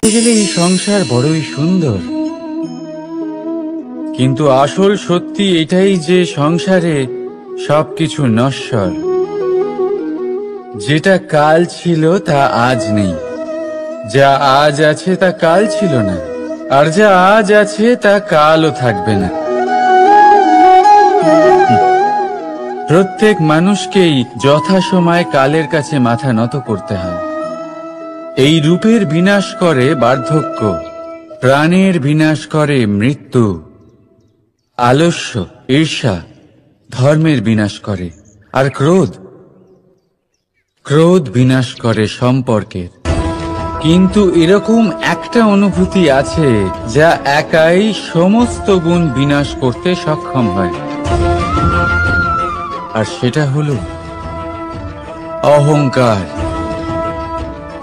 গেলে এই সংসার বড়ই সুন্দর, কিন্তু আসল সত্যি এটাই যে সংসারে সবকিছু নশ্বর। যেটা কাল ছিল তা আজ নেই, যা আজ আছে তা কাল ছিল না, আর যা আজ আছে তা কালও থাকবে না। প্রত্যেক মানুষকেই যথাসময়ে কালের কাছে মাথা নত করতে হয়। এই রূপের বিনাশ করে বার্ধক্য, প্রাণের বিনাশ করে মৃত্যু, আলস্য, ঈর্ষা ধর্মের বিনাশ করে, আর ক্রোধ বিনাশ করে সম্পর্কের। কিন্তু এরকম একটা অনুভূতি আছে যা একাই সমস্ত গুণ বিনাশ করতে সক্ষম হয়, আর সেটা হলো অহংকার।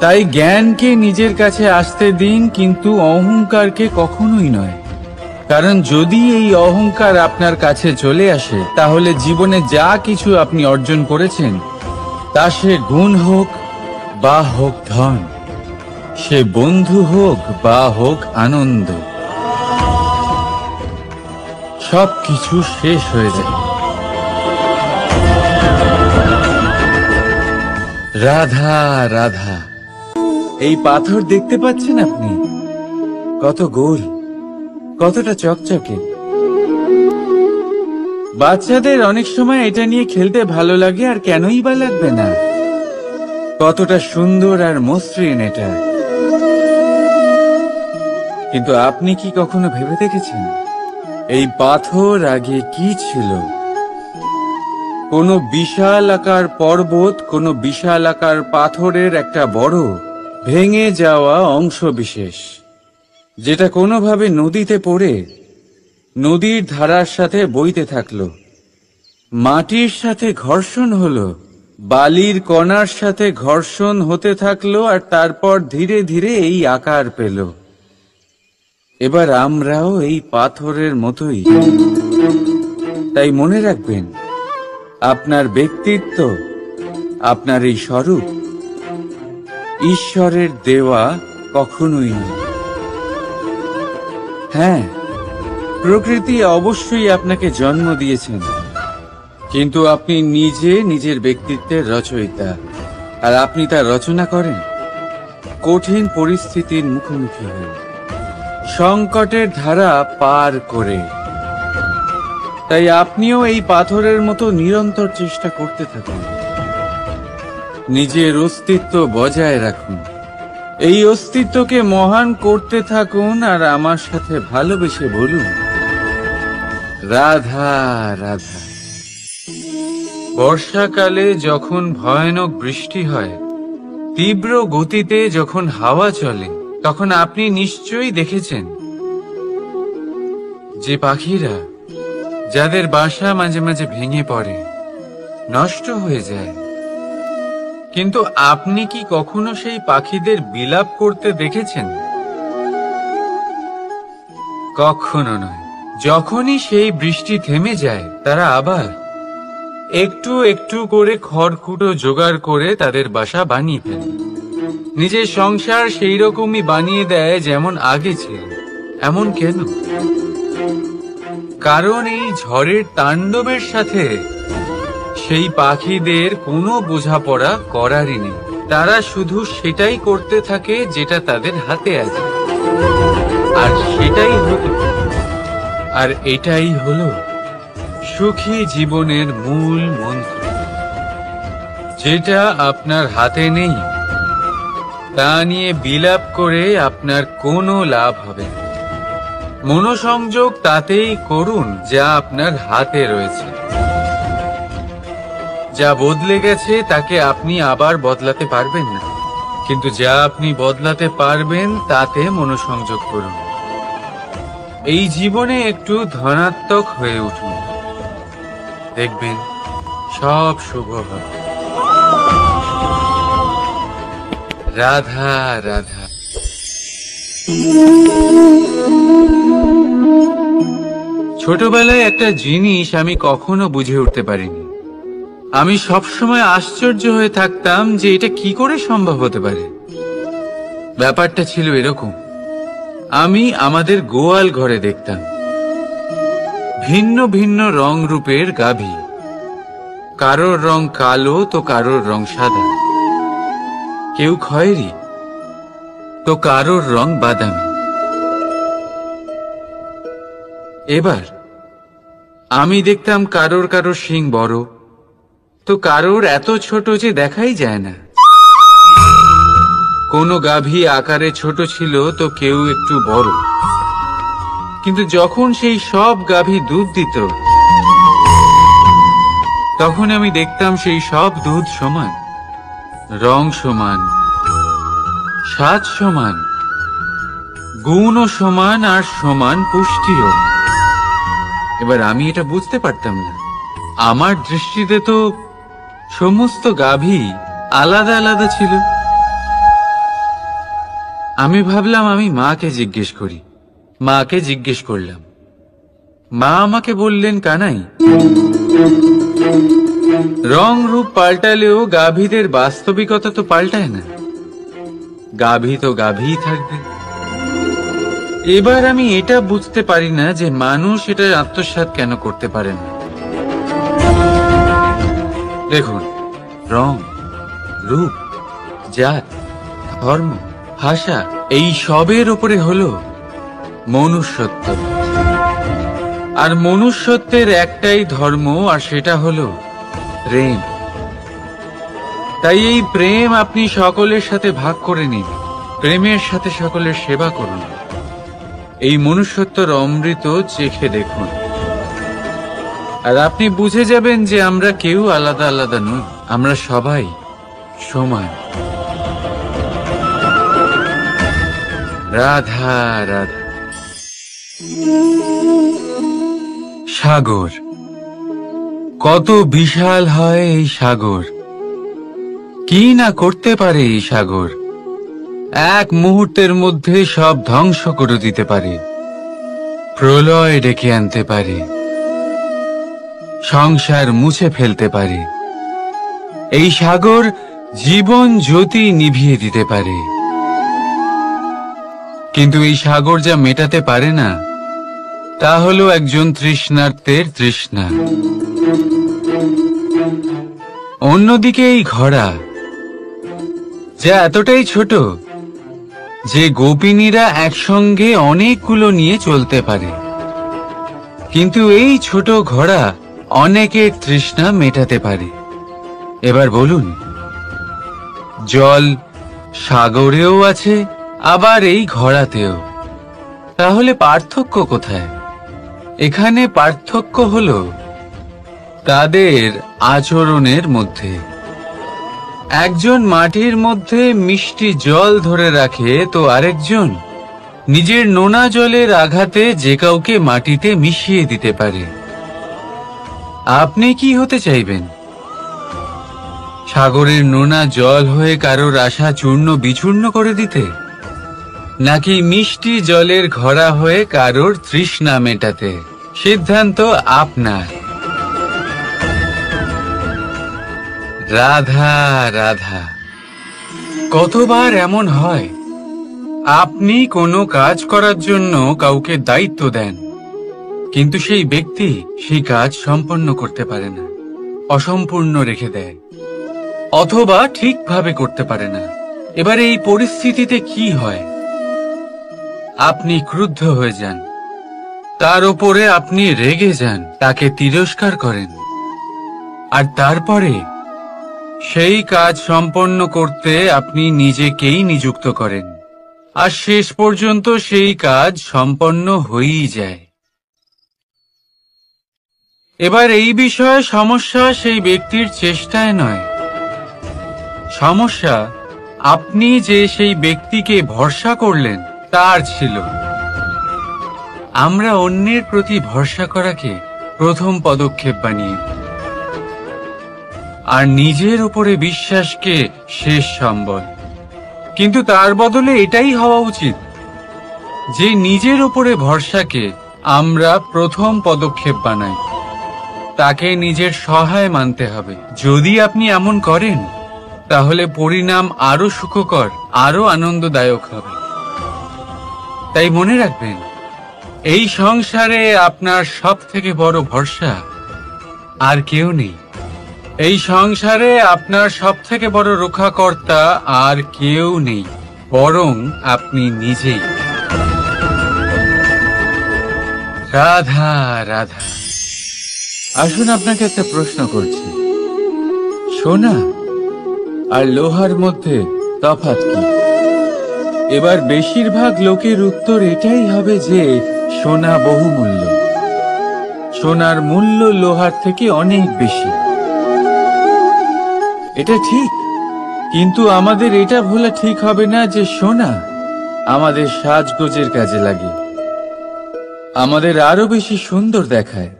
তাই জ্ঞানকে নিজের কাছে আসতে দিন, কিন্তু অহংকারকে কখনোই নয়। কারণ যদি এই অহংকার আপনার কাছে চলে আসে, তাহলে জীবনে যা কিছু আপনি অর্জন করেছেন, তা সে গুণ হোক বা হোক ধন, সে বন্ধু হোক বা হোক আনন্দ, সবকিছু শেষ হয়ে যায়। রাধা রাধা। এই পাথর দেখতে পাচ্ছেন আপনি? কত গোল, কতটা চকচকে। বাচ্চাদের অনেক সময় এটা নিয়ে খেলতে ভালো লাগে, আর কেনই বা লাগবে না। কতটা সুন্দর আর মসৃণ এটা। কিন্তু আপনি কি কখনো ভেবে দেখেছেন এই পাথর আগে কি ছিল? কোনো বিশাল আকার পর্বত, কোনো বিশাল আকার পাথরের একটা বড় ভেঙে যাওয়া অংশ বিশেষ, যেটা কোনোভাবে নদীতে পড়ে নদীর ধারার সাথে বইতে থাকলো, মাটির সাথে ঘর্ষণ হলো, বালির কণার সাথে ঘর্ষণ হতে থাকলো, আর তারপর ধীরে ধীরে এই আকার পেল। এবার আমরাও এই পাথরের মতোই। তাই মনে রাখবেন, আপনার ব্যক্তিত্ব, আপনার এই স্বরূপ ঈশ্বরের দেওয়া কখনোই নয়। হ্যাঁ, প্রকৃতি অবশ্যই আপনাকে জন্ম দিয়েছেন, কিন্তু আপনি নিজে নিজের ব্যক্তিত্বের রচয়িতা, আর আপনি তা রচনা করেন কঠিন পরিস্থিতির মুখোমুখি হয়ে, সংকটের ধারা পার করে। তাই আপনিও এই পাথরের মতো নিরন্তর চেষ্টা করতে থাকুন, নিজের অস্তিত্ব বজায় রাখুন, এই অস্তিত্বকে মহান করতে থাকুন, আর আমার সাথে ভালোবেসে বলুন, রাধা রাধা। বর্ষাকালে যখন ভয়ানক বৃষ্টি হয়, তীব্র গতিতে যখন হাওয়া চলে, তখন আপনি নিশ্চয়ই দেখেছেন যে পাখিরা, যাদের বাসা মাঝে মাঝে ভেঙে পড়ে, নষ্ট হয়ে যায়। কিন্তু আপনি কি কখনো সেই পাখিদের বিলাপ করতে দেখেছেন? কখনো নয়। যখনই সেই বৃষ্টি থেমে যায়, তারা আবার একটু একটু করে খড়কুটো জোগাড় করে তাদের বাসা বানিয়ে ফেলে, নিজের সংসার সেই রকমই বানিয়ে দেয় যেমন আগে ছিল। এমন কেন? কারণ এই ঝড়ের তাণ্ডবের সাথে সেই পাখিদের কোনো বোঝাপড়া করারই নেই। তারা শুধু সেটাই করতে থাকে যেটা তাদের হাতে আছে, আর সেটাই হলো, আর এটাই হলো সুখী জীবনের মূল মন্ত্র। যেটা আপনার হাতে নেই, তা নিয়ে বিলাপ করে আপনার কোনো লাভ হবে না। মনোসংযোগ তাতেই করুন যা আপনার হাতে রয়েছে। যা বদলে গেছে তাকে আপনি আবার বদলাতে পারবেন না, কিন্তু যা আপনি বদলাতে পারবেন তাতে মনোসংযোগ করুন। এই জীবনে একটু ধনাত্মক হয়ে উঠুন, দেখবেন সব শুভ হবে। রাধা রাধা। ছোটবেলায় একটা জিনিস আমি কখনো বুঝে উঠতে পারিনি। আমি সবসময় আশ্চর্য হয়ে থাকতাম যে এটা কি করে সম্ভব হতে পারে। ব্যাপারটা ছিল এরকম, আমি আমাদের গোয়াল ঘরে দেখতাম ভিন্ন ভিন্ন রং রূপের গাভী, কারোর রং কালো তো কারোর রং সাদা, কেউ খয়েরি তো কারোর রং বাদামি। এবার আমি দেখতাম কারোর কারোর শিং বড় তো কারোর এত ছোট যে দেখাই যায় না। কোনো গাভী আকারে ছোট ছিল তো কেউ একটু বড়, কিন্তু যখন সেই সব গাভী দুধ দিত তখন আমি দেখতাম সেই সব দুধ সমান, রং সমান, স্বাদ সমান, গুণও সমান আর সমান পুষ্টিও। এবার আমি এটা বুঝতে পারতাম না। আমার দৃষ্টিতে তো সমস্ত গাভী আলাদা আলাদা ছিল। আমি ভাবলাম আমি মাকে জিজ্ঞেস করি। মাকে জিজ্ঞেস করলাম। মা আমাকে বললেন, কানাই, রং রূপ পাল্টালেও গাভীদের বাস্তবিকতা তো পাল্টায় না, গাভী তো গাভীই থাকবে। এবার আমি এটা বুঝতে পারি না যে মানুষ এটা আত্মসাৎ কেন করতে পারে না। দেখুন, রং, রূপ, জাত, ধর্ম, ভাষা এই সবের উপরে হলো মনুষ্যত্ব। আর মনুষ্যত্বের একটাই ধর্ম, আর সেটা হলো প্রেম। তাই এই প্রেম আপনি সকলের সাথে ভাগ করে নিন, প্রেমের সাথে সকলের সেবা করুন। এই মনুষ্যত্বর অমৃত চেখে দেখুন, আর আপনি বুঝে যাবেন যে আমরা কেউ আলাদা আলাদা নই, আমরা সবাই সমান। রাধা রাধা। সাগর, কত বিশাল হয় এই সাগর, কি না করতে পারে এই সাগর। এক মুহূর্তের মধ্যে সব ধ্বংস করে দিতে পারে, প্রলয় ডেকে আনতে পারে, সংসার মুছে ফেলতে পারে। এই সাগর জীবন জ্যোতি নিভিয়ে দিতে পারে। কিন্তু এই সাগর যা মেটাতে পারে না তা হলো একজন তৃষ্ণার্তের তৃষ্ণা। অন্যদিকে এই ঘোড়া, যা এতটাই ছোট যে গোপিনীরা একসঙ্গে অনেকগুলো নিয়ে চলতে পারে, কিন্তু এই ছোট ঘোড়া অনেকের তৃষ্ণা মেটাতে পারে। এবার বলুন, জল সাগরেও আছে, আবার এই ঘোড়াতেও। তাহলে পার্থক্য কোথায়? এখানে পার্থক্য হলো তাদের আচরণের মধ্যে। একজন মাটির মধ্যে মিষ্টি জল ধরে রাখে তো আরেকজন নিজের নোনা জলের আঘাতে যে কাউকে মাটিতে মিশিয়ে দিতে পারে। আপনি কি হতে চাইবেন? সাগরের নোনা জল হয়ে কারোর আশা চূর্ণ বিচূর্ণ করে দিতে, নাকি মিষ্টি জলের ঘোড়া হয়ে কারোর তৃষ্ণা মেটাতে? সিদ্ধান্ত আপনার। রাধা রাধা। কতবার এমন হয়, আপনি কোনো কাজ করার জন্য কাউকে দায়িত্ব দেন, কিন্তু সেই ব্যক্তি সেই কাজ সম্পন্ন করতে পারে না, অসম্পূর্ণ রেখে দেয়, অথবা ঠিকভাবে করতে পারে না। এবার এই পরিস্থিতিতে কি হয়? আপনি ক্রুদ্ধ হয়ে যান, তার উপরে আপনি রেগে যান, তাকে তিরস্কার করেন, আর তারপরে সেই কাজ সম্পন্ন করতে আপনি নিজেকেই নিযুক্ত করেন, আর শেষ পর্যন্ত সেই কাজ সম্পন্ন হয়েই যায়। এবার এই বিষয়ে সমস্যা সেই ব্যক্তির চেষ্টায় নয়, সমস্যা আপনি যে সেই ব্যক্তিকে ভরসা করলেন তার ছিল। আমরা অন্যের প্রতি ভরসা করাকে প্রথম পদক্ষেপ বানিয়ে দিই, আর নিজের উপরে বিশ্বাসকে শেষ সম্বল। কিন্তু তার বদলে এটাই হওয়া উচিত যে নিজের উপরে ভরসাকে আমরা প্রথম পদক্ষেপ বানাই, তাকে নিজের সহায় মানতে হবে। যদি আপনি এমন করেন তাহলে পরিণাম আরো সুখকর, আরো আনন্দদায়ক হবে। তাই মনে রাখবেন, এই সংসারে আপনার সব থেকে বড় ভরসা আর কেউ নেই। এই সংসারে আপনার সব থেকে বড় রক্ষাকর্তা আর কেউ নেই, বরং আপনি নিজেই। রাধা রাধা। আসুন আপনাকে একটা প্রশ্ন করছি, সোনা আর লোহার মধ্যে তফাৎ কি? এবার বেশিরভাগ লোকের উত্তর এটাই হবে যে সোনা বহুমূল্য, সোনার মূল্য লোহার থেকে অনেক বেশি। এটা ঠিক, কিন্তু আমাদের এটা ভোলা ঠিক হবে না যে সোনা আমাদের সাজগোজের কাজে লাগে, আমাদের আরো বেশি সুন্দর দেখায়।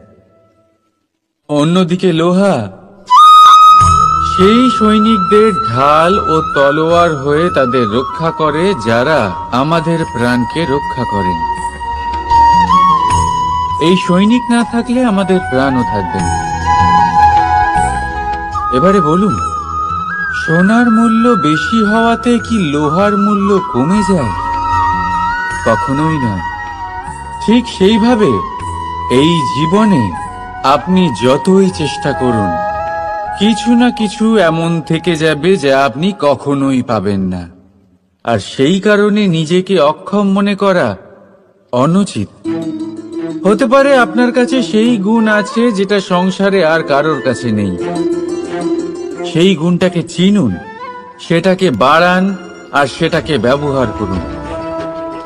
অন্যদিকে লোহা সেই সৈনিকদের ঢাল ও তলোয়ার হয়ে তাদের রক্ষা করে, যারা আমাদের প্রাণকে রক্ষা করেন। এই সৈনিক না থাকলে আমাদের প্রাণও থাকবে না। এবারে বলুন, সোনার মূল্য বেশি হওয়াতে কি লোহার মূল্য কমে যায়? কখনোই নয়। ঠিক সেইভাবে এই জীবনে আপনি যতই চেষ্টা করুন, কিছু না কিছু এমন থেকে যাবে যা আপনি কখনোই পাবেন না। আর সেই কারণে নিজেকে অক্ষম মনে করা অনুচিত। হতে পারে আপনার কাছে সেই গুণ আছে যেটা সংসারে আর কারোর কাছে নেই। সেই গুণটাকে চিনুন, সেটাকে বাড়ান আর সেটাকে ব্যবহার করুন।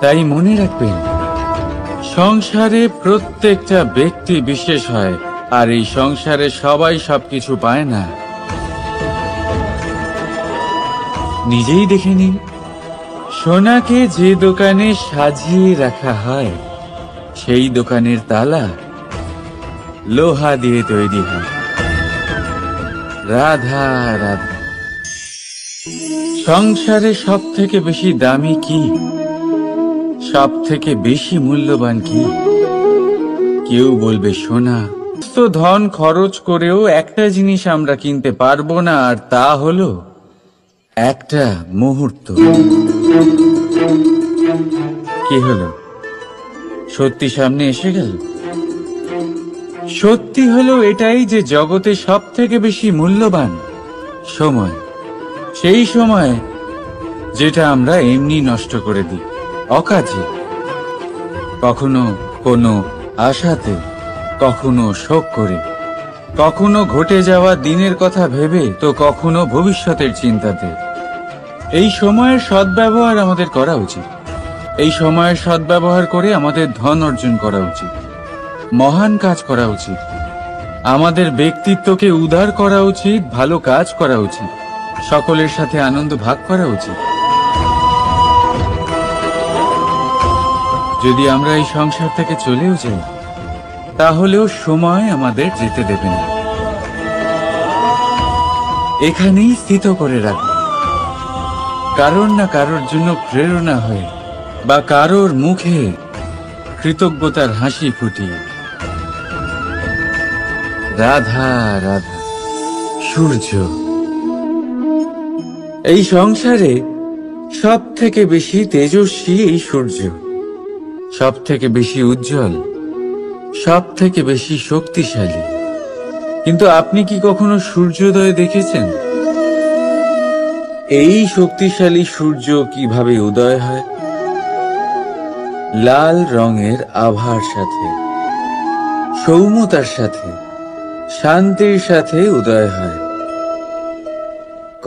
তাই মনে রাখবেন, সংসারে প্রত্যেকটা ব্যক্তি বিশেষ হয়, আর এই সংসারে সবাই সবকিছু পায় না। নিজেই দেখে নিন, সোনাকে যে দোকানে সাজিয়ে রাখা হয়, সেই দোকানের তালা লোহা দিয়ে তৈরি হয়। রাধা রাধা। সংসারে সব থেকে বেশি দামি কি, সব থেকে বেশি মূল্যবান কি? কেউ বলবে সোনা। তো ধন খরচ করেও একটা জিনিস আমরা কিনতে পারবো না, আর তা হলো একটা মুহূর্ত। কি হলো? সত্যি সামনে এসে গেল। সত্যি হলো এটাই যে জগতে সব থেকে বেশি মূল্যবান সময়, সেই সময় যেটা আমরা এমনি নষ্ট করে দিই অকাজে, কখনো কোনো আশাতে, কখনো শোক করে, কখনো ঘটে যাওয়া দিনের কথা ভেবে, তো কখনো ভবিষ্যতের চিন্তাতে। এই সময়ের সদ্ব্যবহার আমাদের করা উচিত। এই সময়ের সদ্ব্যবহার করে আমাদের ধন অর্জন করা উচিত, মহান কাজ করা উচিত, আমাদের ব্যক্তিত্বকে উদার করা উচিত, ভালো কাজ করা উচিত, সকলের সাথে আনন্দ ভাগ করা উচিত। যদি আমরা এই সংসার থেকে চলেও যাই, তাহলেও সময় আমাদের যেতে দেবে না। এখানেই স্থিত করে রাখবে, কারোর না কারোর জন্য প্রেরণা হয়ে, বা কারোর মুখে কৃতজ্ঞতার হাসি ফুটিয়ে। রাধা রাধা। সূর্য। এই সংসারে সব থেকে বেশি তেজস্বী এই সূর্য, সব থেকে বেশি উজ্জ্বল, সব থেকে বেশি শক্তিশালী। কিন্তু আপনি কি কখনো সূর্যোদয় দেখেছেন? এই শক্তিশালী সূর্য কিভাবে উদয় হয়? লাল রঙের আভার সাথে, সৌম্যতার সাথে, শান্তির সাথে উদয় হয়।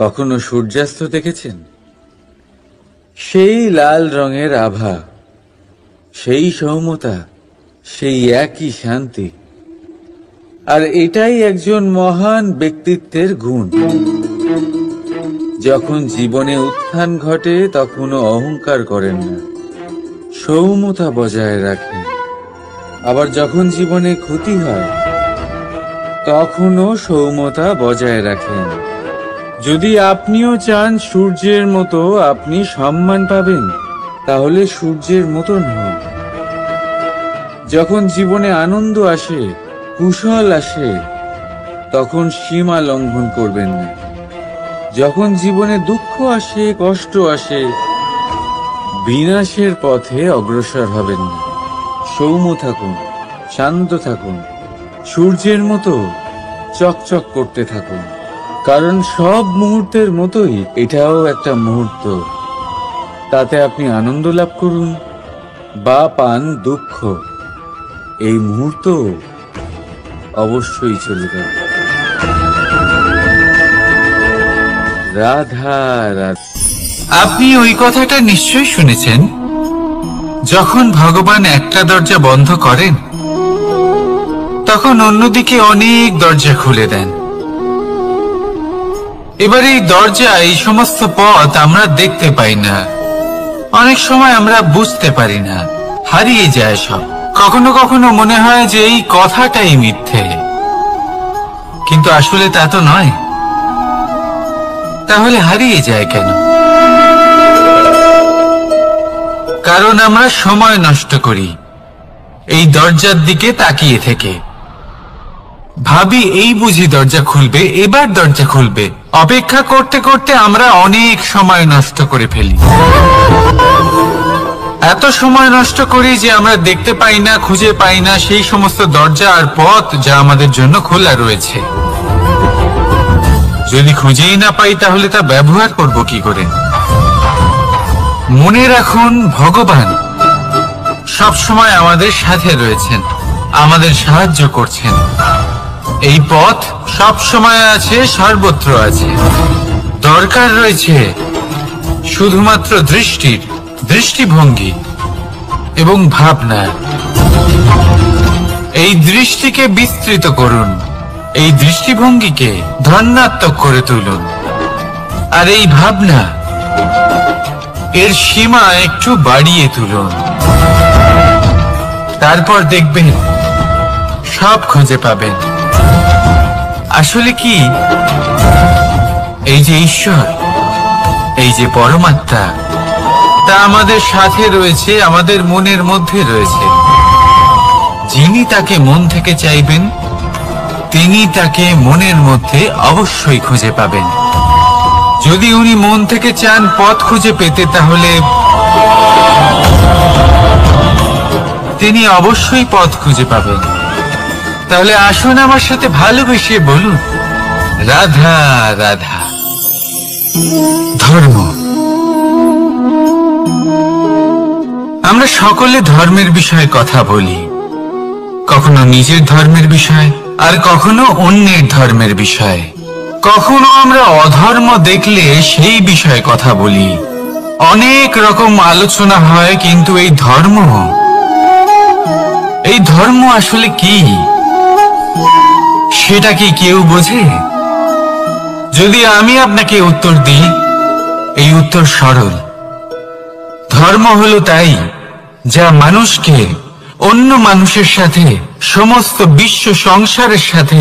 কখনো সূর্যাস্ত দেখেছেন? সেই লাল রঙের আভা, সেই সৌম্যতা, সেই একই শান্তি। আর এটাই একজন মহান ব্যক্তিত্বের গুণ। যখন জীবনে উত্থান ঘটে, তখনও অহংকার করেন না, সৌম্যতা বজায় রাখেন। আবার যখন জীবনে ক্ষতি হয়, তখনও সৌম্যতা বজায় রাখেন। যদি আপনিও চান সূর্যের মতো আপনি সম্মান পাবেন, তাহলে সূর্যের মতন হন। যখন জীবনে আনন্দ আসে, কুশল আসে, তখন সীমা লঙ্ঘন করবেন না। যখন জীবনে দুঃখ আসে, কষ্ট আসে, বিনাশের পথে অগ্রসর হবেন না। সৌম্য থাকুন, শান্ত থাকুন, সূর্যের মতো চকচক করতে থাকুন। কারণ সব মুহূর্তের মতোই এটাও একটা মুহূর্ত। তাতে আপনি আনন্দ লাভ করুন বা পান দুঃখ, এই মুহূর্ত অবশ্যই চলে যাবে। রাধা রাধা। আপনি ওই কথাটা নিশ্চয়ই শুনেছেন, যখন ভগবান একটা দরজা বন্ধ করেন তখন অন্যদিকে অনেক দরজা খুলে দেন। এবার এই দরজা, এই সমস্ত পথ আমরা দেখতে পাই না, অনেক সময় আমরা বুঝতে পারি না, হারিয়ে যায় সব। কখনো কখনো মনে হয় যে এই কথাটাই মিথ্যে, কিন্তু আসলে তা তো নয়। তাহলে হারিয়ে যায় কেন? কারণ আমরা সময় নষ্ট করি এই দরজার দিকে তাকিয়ে থেকে। ভাবি এই বুঝি দরজা খুলবে, এবার দরজা খুলবে। অপেক্ষা করতে করতে আমরা অনেক সময় নষ্ট করে ফেলি। এত সময় নষ্ট করি যে আমরা দেখতে পাই না, খুঁজে পাই না সেই সমস্ত দরজা আর পথ যা আমাদের জন্য খোলা রয়েছে। যদি খুঁজেই না পাই তাহলে তা ব্যবহার করব কি করে? মনে রাখুন, ভগবান সব সময় আমাদের সাথে রয়েছেন, আমাদের সাহায্য করছেন। এই পথ সব সময় আছে, সর্বত্র আছে। দরকার রয়েছে শুধুমাত্র দৃষ্টির, দৃষ্টিভঙ্গি এবং ভাবনার। এই দৃষ্টিকে বিস্তৃত করুন, এই দৃষ্টিভঙ্গিকে ধনাত্মক করে তুলুন, আর এই ভাবনা, এর সীমা একটু বাড়িয়ে তুলুন। তারপর দেখবেন সব খুঁজে পাবেন। আসলে কি, এই যে ঈশ্বর, এই যে পরমাত্মা, তা আমাদের সাথে রয়েছে, আমাদের মনের মধ্যে রয়েছে। যিনি তাকে মন থেকে চাইবেন তিনি তাকে মনের মধ্যে অবশ্যই খুঁজে পাবেন। যদি উনি মন থেকে চান পথ খুঁজে পেতে, তাহলে তিনি অবশ্যই পথ খুঁজে পাবেন। তাহলে আসুন আমার সাথে ভালোবেসে বলুন, রাধা রাধা। ধর্ম। আমরা সকলে ধর্মের বিষয়ে কথা বলি, কখনো নিজের ধর্মের বিষয়, আর কখনো অন্যের ধর্মের বিষয়। কখনো আমরা অধর্ম দেখলে সেই বিষয়ে কথা বলি। অনেক রকম আলোচনা হয়, কিন্তু এই ধর্ম আসলে কি, সেটা কি কেউ বোঝে? যদি আমি আপনাকে উত্তর দিই, এই উত্তর সরল। ধর্ম হলো তাই যা মানুষকে অন্য মানুষের সাথে, সমস্ত বিশ্ব সংসারের সাথে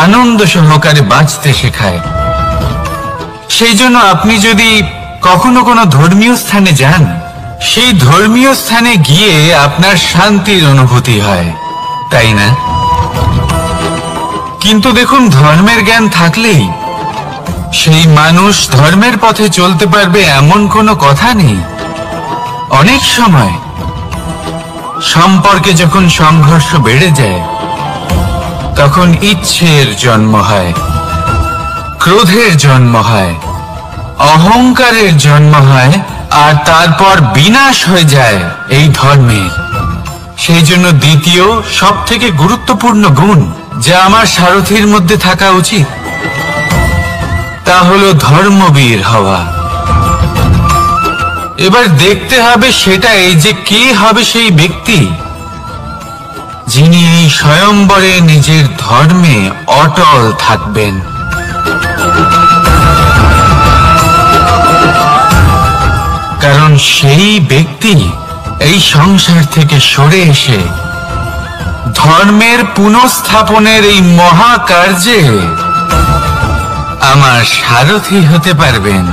আনন্দ সহকারে বাঁচতে শেখায়। সেই জন্য আপনি যদি কখনো কোনো ধর্মীয় স্থানে যান, সেই ধর্মীয় স্থানে গিয়ে আপনার শান্তির অনুভূতি হয়, তাই না? কিন্তু দেখুন, ধর্মের জ্ঞান থাকলেই সেই মানুষ ধর্মের পথে চলতে পারবে এমন কোনো কথা নেই। অনেক সময় সম্পর্কে যখন সংঘর্ষ বেড়ে যায়, তখন ইচ্ছের জন্ম হয়, ক্রোধের জন্ম হয়, অহংকারের জন্ম হয়, আর তারপর বিনাশ হয়ে যায় এই ধর্মের। সেই জন্য দ্বিতীয় সব থেকে গুরুত্বপূর্ণ গুণ যা আমার সারথীর মধ্যে থাকা উচিত, তা হলো ধর্মবীর হওয়া। এবার দেখতে হবে সেটাই যে কে হবে সেই ব্যক্তি যিনি এই স্বয়ম্বরে নিজের ধর্মে অটল থাকবেন। কারণ সেই ব্যক্তি এই সংসার থেকে সরে এসে ধর্মের পুনঃস্থাপনের এই মহাকার্যে আমার সারথি হতে পারবেন।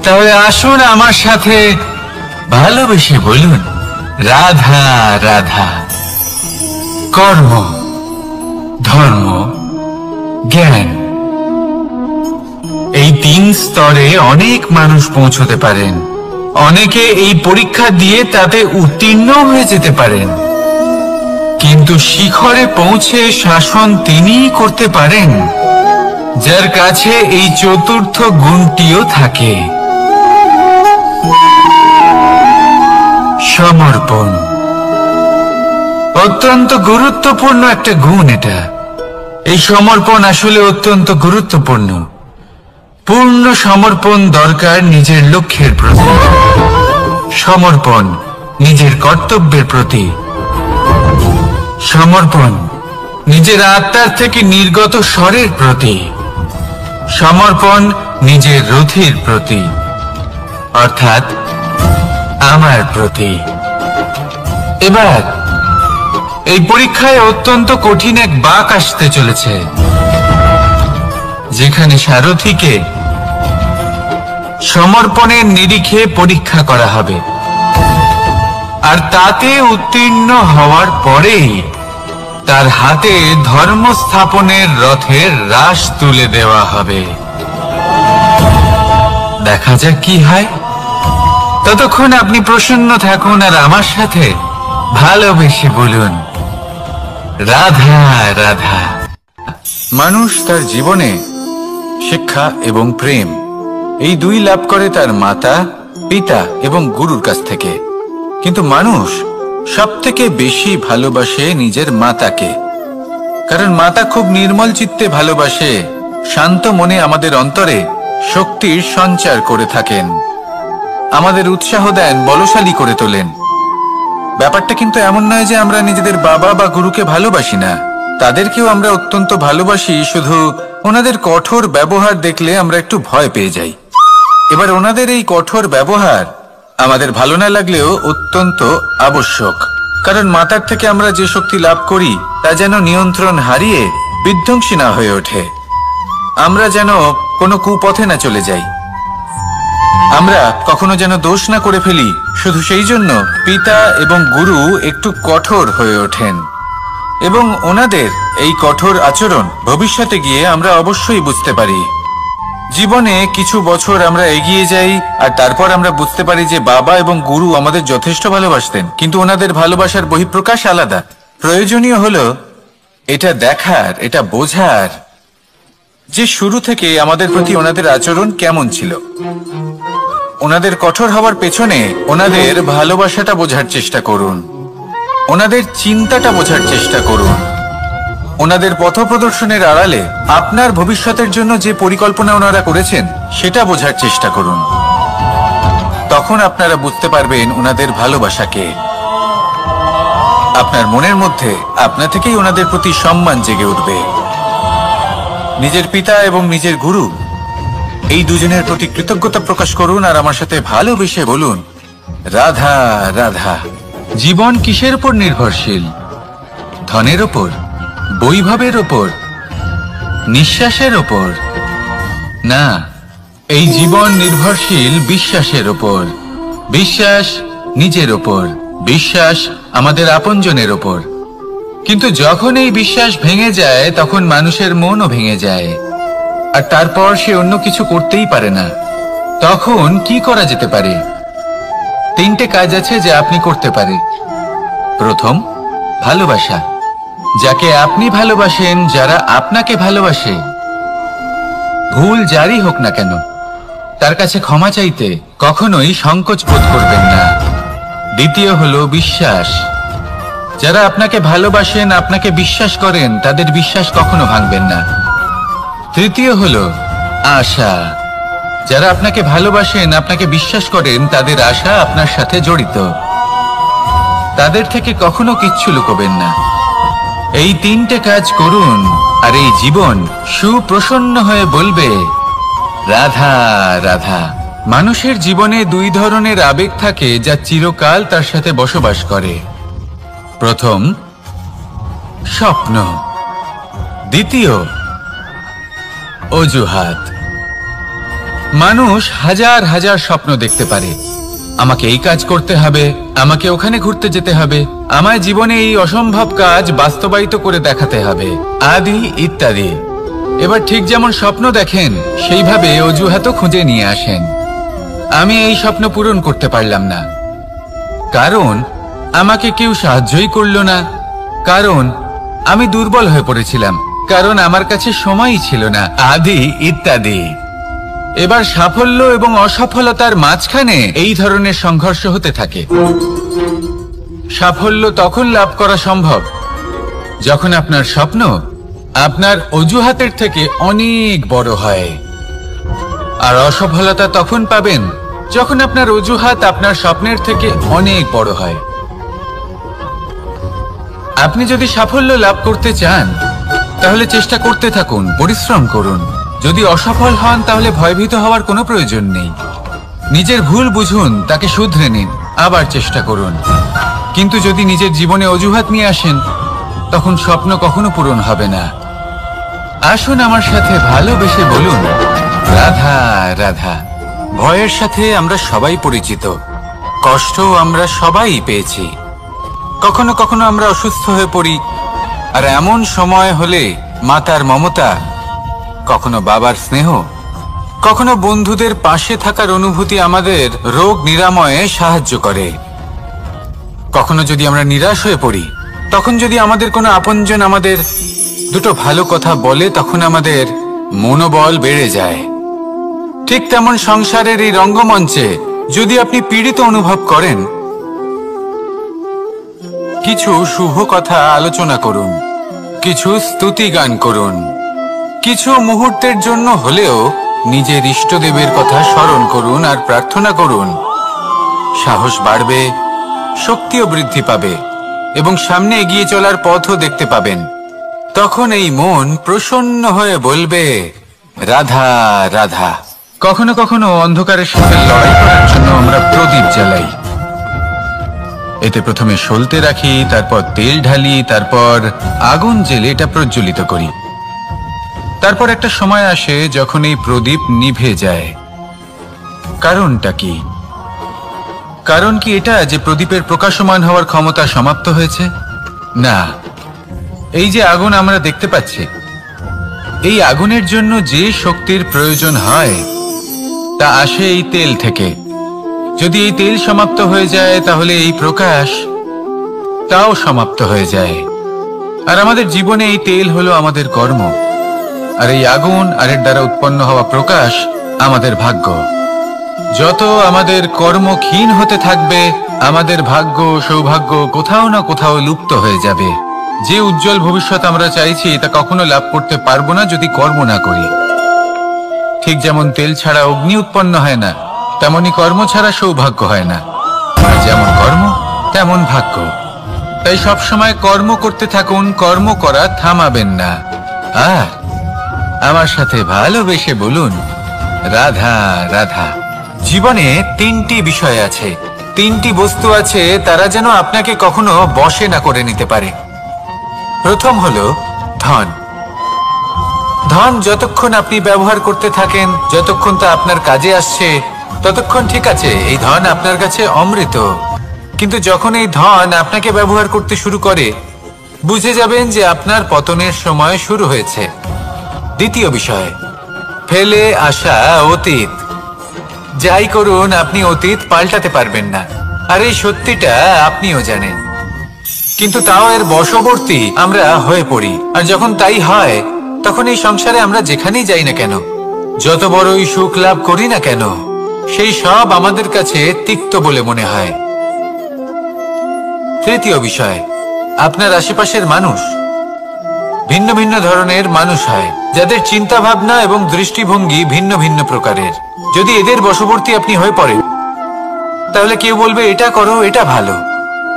তাহলে আসুন আমার সাথে ভালোবেসে বলুন, রাধা রাধা। কর্ম, ধর্ম, জ্ঞান তিন স্তরে অনেক মানুষ পৌঁছতে পারেন। অনেকে এই পরীক্ষা দিয়ে তাতে উত্তীর্ণ হয়ে যেতে পারেন, কিন্তু শিখরে পৌঁছে শাসন তিনিই করতে পারেন যার কাছে এই চতুর্থ গুণটিও থাকে, সমর্পণ। অত্যন্ত গুরুত্বপূর্ণ একটা গুণ এটা। এই সমর্পণ আসলে অত্যন্ত গুরুত্বপূর্ণ। পূর্ণ সমর্পণ দরকার নিজের লক্ষ্যের প্রতি, সমর্পণ নিজের কর্তব্যের প্রতি, সমর্পণ নিজের আত্মার থেকে নির্গত স্বরের প্রতি, সমর্পণ নিজের রথির প্রতি, অর্থাৎ আমার প্রতি। এবার এই পরীক্ষায় অত্যন্ত কঠিন এক বাঁক আসতে চলেছে, যেখানে সারথীকে সমর্পণের নিরিখে পরীক্ষা করা হবে, আর তাতে উত্তীর্ণ হওয়ার পরেই তার হাতে ধর্ম স্থাপনের রথের রাশ তুলে দেওয়া হবে। দেখা যাক কি হয়। ততক্ষণ আপনি প্রসন্ন থাকুন আর আমার সাথে ভালোবেসে বলুন, রাধা রাধা। মানুষ তার জীবনে শিক্ষা এবং প্রেম এই দুই লাভ করে তার মাতা, পিতা এবং গুরুর কাছ থেকে। কিন্তু মানুষ সবথেকে বেশি ভালোবাসে নিজের মাতাকে, কারণ মাতা খুব নির্মল চিত্তে ভালোবাসে, শান্ত মনে আমাদের অন্তরে শক্তির সঞ্চার করে থাকেন, আমাদের উৎসাহ দেন, বলশালী করে তোলেন। ব্যাপারটা কিন্তু এমন নয় যে আমরা নিজেদের বাবা বা গুরুকে ভালোবাসি না, তাদেরকেও আমরা অত্যন্ত ভালোবাসি, শুধু ওনাদের কঠোর ব্যবহার দেখলে আমরা একটু ভয় পেয়ে যাই। এবার ওনাদের এই কঠোর ব্যবহার আমাদের ভালো না লাগলেও অত্যন্ত আবশ্যক, কারণ মাতার থেকে আমরা যে শক্তি লাভ করি তা যেন নিয়ন্ত্রণ হারিয়ে বিধ্বংসী না হয়ে ওঠে, আমরা যেন কোনো কুপথে না চলে যাই, আমরা কখনো যেন দোষ না করে ফেলি। শুধু সেই জন্য পিতা এবং গুরু একটু কঠোর হয়ে ওঠেন, এবং ওনাদের এই কঠোর আচরণ ভবিষ্যতে গিয়ে আমরা অবশ্যই বুঝতে পারি। জীবনে কিছু বছর আমরা এগিয়ে যাই আর তারপর আমরা বুঝতে পারি যে বাবা এবং গুরু আমাদের যথেষ্ট ভালোবাসতেন, কিন্তু ওনাদের ভালোবাসার বহিঃপ্রকাশ আলাদা। প্রয়োজনীয় হলো এটা দেখার, এটা বোঝার যে শুরু থেকে আমাদের প্রতি ওনাদের আচরণ কেমন ছিল। ওনাদের কঠোর হওয়ার পেছনে ওনাদের ভালোবাসাটা বোঝার চেষ্টা করুন, ওনাদের চিন্তাটা বোঝার চেষ্টা করুন, ওনাদের পথপ্রদর্শনের আড়ালে আপনার ভবিষ্যতের জন্য যে পরিকল্পনা ওনারা করেছেন সেটা বোঝার চেষ্টা করুন। তখন আপনারা বুঝতে পারবেন ওনাদের ভালোবাসাকে। আপনার মনের মধ্যে আপনা থেকেই ওনাদের প্রতি সম্মান জেগে উঠবে। নিজের পিতা এবং নিজের গুরু এই দুজনের প্রতি কৃতজ্ঞতা প্রকাশ করুন আর আমার সাথে ভালোবেসে বলুন, রাধা রাধা। জীবন কিসের উপর নির্ভরশীল? ধনের ওপর, বৈভবের ওপর, নিঃশ্বাসের ওপর? না, এই জীবন নির্ভরশীল বিশ্বাসের ওপর। বিশ্বাস নিজের ওপর, বিশ্বাস আমাদের আপনজনের ওপর। কিন্তু যখন এই বিশ্বাস ভেঙে যায় তখন মানুষের মনও ভেঙে যায়, আর তারপর সে অন্য কিছু করতেই পারে না। তখন কি করা যেতে পারে? তিনটে কাজ আছে যা আপনি করতে পারেন। প্রথম, ভালোবাসা। যাকে আপনি ভালোবাসেন, যারা আপনাকে ভালোবাসে, ভুল যারই হোক না কেন, তার কাছে ক্ষমা চাইতে কখনোই সংকোচ বোধ করবেন না। দ্বিতীয় হলো বিশ্বাস। যারা আপনাকে ভালোবাসেন, আপনাকে বিশ্বাস করেন, তাদের বিশ্বাস কখনো ভাঙবেন না। তৃতীয় হলো আশা। যারা আপনাকে ভালোবাসেন, আপনাকে বিশ্বাস করেন, তাদের আশা আপনার সাথে জড়িত, তাদের থেকে কখনো কিচ্ছু লুকোবেন না। এই তিনটে কাজ করুন আর এই জীবন সুপ্রসন্ন হয়ে বলবে, রাধা রাধা। মানুষের জীবনে দুই ধরনের আবেগ থাকে যা চিরকাল তার সাথে বসবাস করে। প্রথম, স্বপ্ন। দ্বিতীয়, অজুহাত। মানুষ হাজার হাজার স্বপ্ন দেখতে পারে। আমাকে এই কাজ করতে হবে, আমাকে ওখানে ঘুরতে যেতে হবে, আমায় জীবনে এই অসম্ভব কাজ বাস্তবায়িত করে দেখাতে হবে, আদি ইত্যাদি। এবার ঠিক যেমন স্বপ্ন দেখেন সেইভাবে অজুহাতও খুঁজে নিয়ে আসেন। আমি এই স্বপ্ন পূরণ করতে পারলাম না, কারণ আমাকে কেউ সাহায্যই করলো না, কারণ আমি দুর্বল হয়ে পড়েছিলাম, কারণ আমার কাছে সময়ই ছিল না, আদি ইত্যাদি। এবার সাফল্য এবং অসফলতার মাঝখানে এই ধরনের সংঘর্ষ হতে থাকে। সাফল্য তখন লাভ করা সম্ভব যখন আপনার স্বপ্ন আপনার অজুহাতের থেকে অনেক বড় হয়, আর অসফলতা তখন পাবেন যখন আপনার অজুহাত আপনার স্বপ্নের থেকে অনেক বড় হয়। আপনি যদি সাফল্য লাভ করতে চান তাহলে চেষ্টা করতে থাকুন, পরিশ্রম করুন। যদি অসফল হন তাহলে ভয়ভীত হওয়ার কোনো প্রয়োজন নেই। নিজের ভুল বুঝুন, তাকে শুধরে নিন, আবার চেষ্টা করুন। কিন্তু যদি নিজের জীবনে অজুহাত নিয়ে আসেন তখন স্বপ্ন কখনো পূরণ হবে না। আসুন আমার সাথে ভালোবেসে বলুন, রাধা রাধা। ভয়ের সাথে আমরা সবাই পরিচিত, কষ্ট আমরা সবাই পেয়েছি। কখনো কখনো আমরা অসুস্থ হয়ে পড়ি, আর এমন সময় হলে মাতার মমতা, কখনো বাবার স্নেহ, কখনো বন্ধুদের পাশে থাকার অনুভূতি আমাদের রোগ নিরাময়ে সাহায্য করে। কখনো যদি আমরা নিরাশ হয়ে পড়ি, তখন যদি আমাদের কোনো আপনজন আমাদের দুটো ভালো কথা বলে, তখন আমাদের মনোবল বেড়ে যায়। ঠিক তেমন সংসারের এই রঙ্গমঞ্চে যদি আপনি পীড়িত অনুভব করেন, কিছু শুভ কথা আলোচনা করুন, কিছু স্তুতি গান করুন, কিছু মুহূর্তের জন্য হলেও নিজের ইষ্টদেবের কথা স্মরণ করুন আর প্রার্থনা করুন। সাহস বাড়বে, শক্তিও বৃদ্ধি পাবে এবং সামনে এগিয়ে চলার পথও দেখতে পাবেন। তখন এই মন প্রসন্ন হয়ে বলবে, রাধা রাধা। কখনো কখনো অন্ধকারের সাথে লড়াই করার জন্য আমরা প্রদীপ জ্বালাই। এতে প্রথমে সলতে রাখি, তারপর তেল ঢালি, তারপর আগুন জেলে এটা প্রজ্বলিত করি। তারপর একটা সময় আসে যখন এই প্রদীপ নিভে যায়। কারণটা কি? কারণ কি এটা যে প্রদীপের প্রকাশমান হওয়ার ক্ষমতা সমাপ্ত হয়েছে? না, এই যে আগুন আমরা দেখতে পাচ্ছি, এই আগুনের জন্য যে শক্তির প্রয়োজন হয় তা আসে এই তেল থেকে। যদি এই তেল সমাপ্ত হয়ে যায় তাহলে এই প্রকাশ তাও সমাপ্ত হয়ে যায়। আর আমাদের জীবনে এই তেল হলো আমাদের কর্ম, আর এই আগুন আর এর দ্বারা উৎপন্ন হওয়া প্রকাশ আমাদের ভাগ্য। যত আমাদের কর্ম ক্ষীণ হতে থাকবে, আমাদের ভাগ্য সৌভাগ্য কোথাও না কোথাও লুপ্ত হয়ে যাবে। যে উজ্জ্বল ভবিষ্যৎ আমরা চাইছি তা কখনো লাভ করতে পারবো না যদি কর্ম না করি। ঠিক যেমন তেল ছাড়া অগ্নি উৎপন্ন হয় না, তেমনি কর্ম ছাড়া সৌভাগ্য হয় না। আর যেমন কর্ম তেমন ভাগ্য। তাই সবসময় কর্ম করতে থাকুন, কর্ম করা থামাবেন না। আর আমার সাথে ভালোবেসে বলুন, রাধা রাধা। জীবনে তিনটি বিষয় আছে, তিনটি বস্তু আছে, তারা যেন আপনাকে কখনো বশে না করে নিতে পারে। প্রথম হলো ধন। ধন যতক্ষণ আপনি ব্যবহার করতে থাকেন, যতক্ষণ তা আপনার কাজে আসছে, ততক্ষণ ঠিক আছে, এই ধন আপনার কাছে অমৃত। কিন্তু যখন এই ধন আপনাকে ব্যবহার করতে শুরু করে, বুঝে যাবেন যে আপনার পতনের সময় শুরু হয়েছে। দ্বিতীয় বিষয়, ফেলে আসা অতীত। যাই করুন, আপনি অতীত পাল্টাতে পারবেন না, আর এই সত্যিটা আপনিও জানেন। কিন্তু তাও এর বশবর্তী আমরা হয়ে পড়ি। আর যখন তাই হয়, তখন এই সংসারে আমরা যেখানেই যাই না কেন, যত বড়ই সুখ লাভ করি না কেন, সেই সব আমাদের কাছে তিক্ত বলে মনে হয়। তৃতীয় বিষয়, আপনার আশেপাশের মানুষ ভিন্ন ভিন্ন ধরনের মানুষ হয়, যাদের চিন্তা ভাবনা এবং দৃষ্টিভঙ্গি ভিন্ন ভিন্ন প্রকারের। যদি এদের বশবর্তী আপনি হয়ে পড়েন, তাহলে কেউ বলবে এটা করো, এটা ভালো।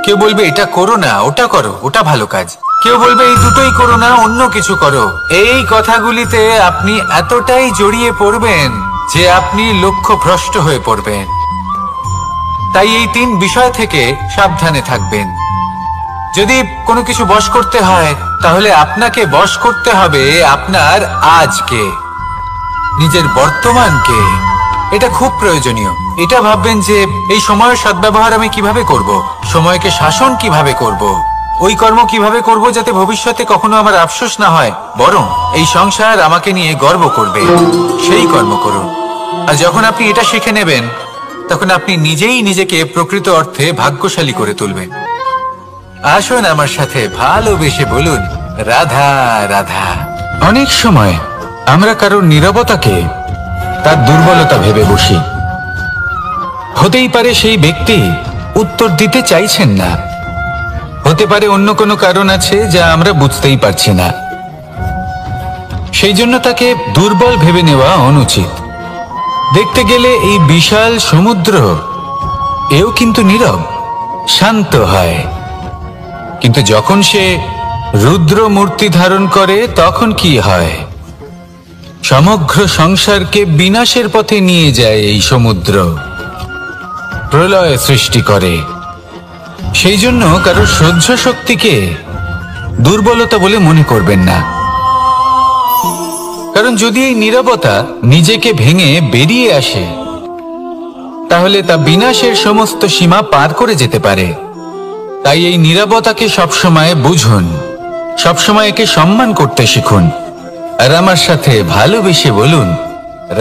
কেউ বলবে এটা করো না, ওটা করো, ওটা ভালো কাজ। কেউ বলবে এই দুটোই করো না, অন্য কিছু করো। এই কথাগুলিতে আপনি এতটাই জড়িয়ে পড়বেন যে আপনি লক্ষ্যভ্রষ্ট হয়ে পড়বেন। তাই এই তিন বিষয় থেকে সাবধানে থাকবেন। যদি কোনো কিছু বশ করতে হয়, তাহলে আপনাকে বশ করতে হবে আপনার আজকে, নিজের বর্তমানকে। এটা খুব প্রয়োজনীয়। এটা ভাববেন যে এই সময়ের সদ্ব্যবহার আমি কিভাবে করব, সময়কে শাসন কিভাবে করব, ওই কর্ম কিভাবে করব যাতে ভবিষ্যতে কখনো আমার আফসোস না হয়, বরং এই সংসার আমাকে নিয়ে গর্ব করবে, সেই কর্ম করুন। আর যখন আপনি এটা শিখে নেবেন, তখন আপনি নিজেই নিজেকে প্রকৃত অর্থে ভাগ্যশালী করে তুলবেন। আসুন আমার সাথে ভালোবেসে বলুন, রাধা রাধা। অনেক সময় আমরা কারোর নীরবতাকে তার দুর্বলতা ভেবে বসি। হতেই পারে সেই ব্যক্তি উত্তর দিতে চাইছেন না, হতে পারে অন্য কোনো কারণ আছে যা আমরা বুঝতেই পারছি না। সেই জন্য তাকে দুর্বল ভেবে নেওয়া অনুচিত। দেখতে গেলে এই বিশাল সমুদ্র এও কিন্তু নীরব, শান্ত হয়। কিন্তু যখন সে রুদ্র মূর্তি ধারণ করে তখন কি হয়? সমগ্র সংসারকে বিনাশের পথে নিয়ে যায় এই সমুদ্র, প্রলয় সৃষ্টি করে। সেই জন্য কারো সহ্য শক্তিকে দুর্বলতা বলে মনে করবেন না, কারণ যদি এই নীরবতা নিজেকে ভেঙে বেরিয়ে আসে, তাহলে তা বিনাশের সমস্ত সীমা পার করে যেতে পারে। তাই এই নীরবতাকে সবসময় বুঝুন, সবসময় একে সম্মান করতে শিখুন, আর আমার সাথে ভালোবেসে বলুন,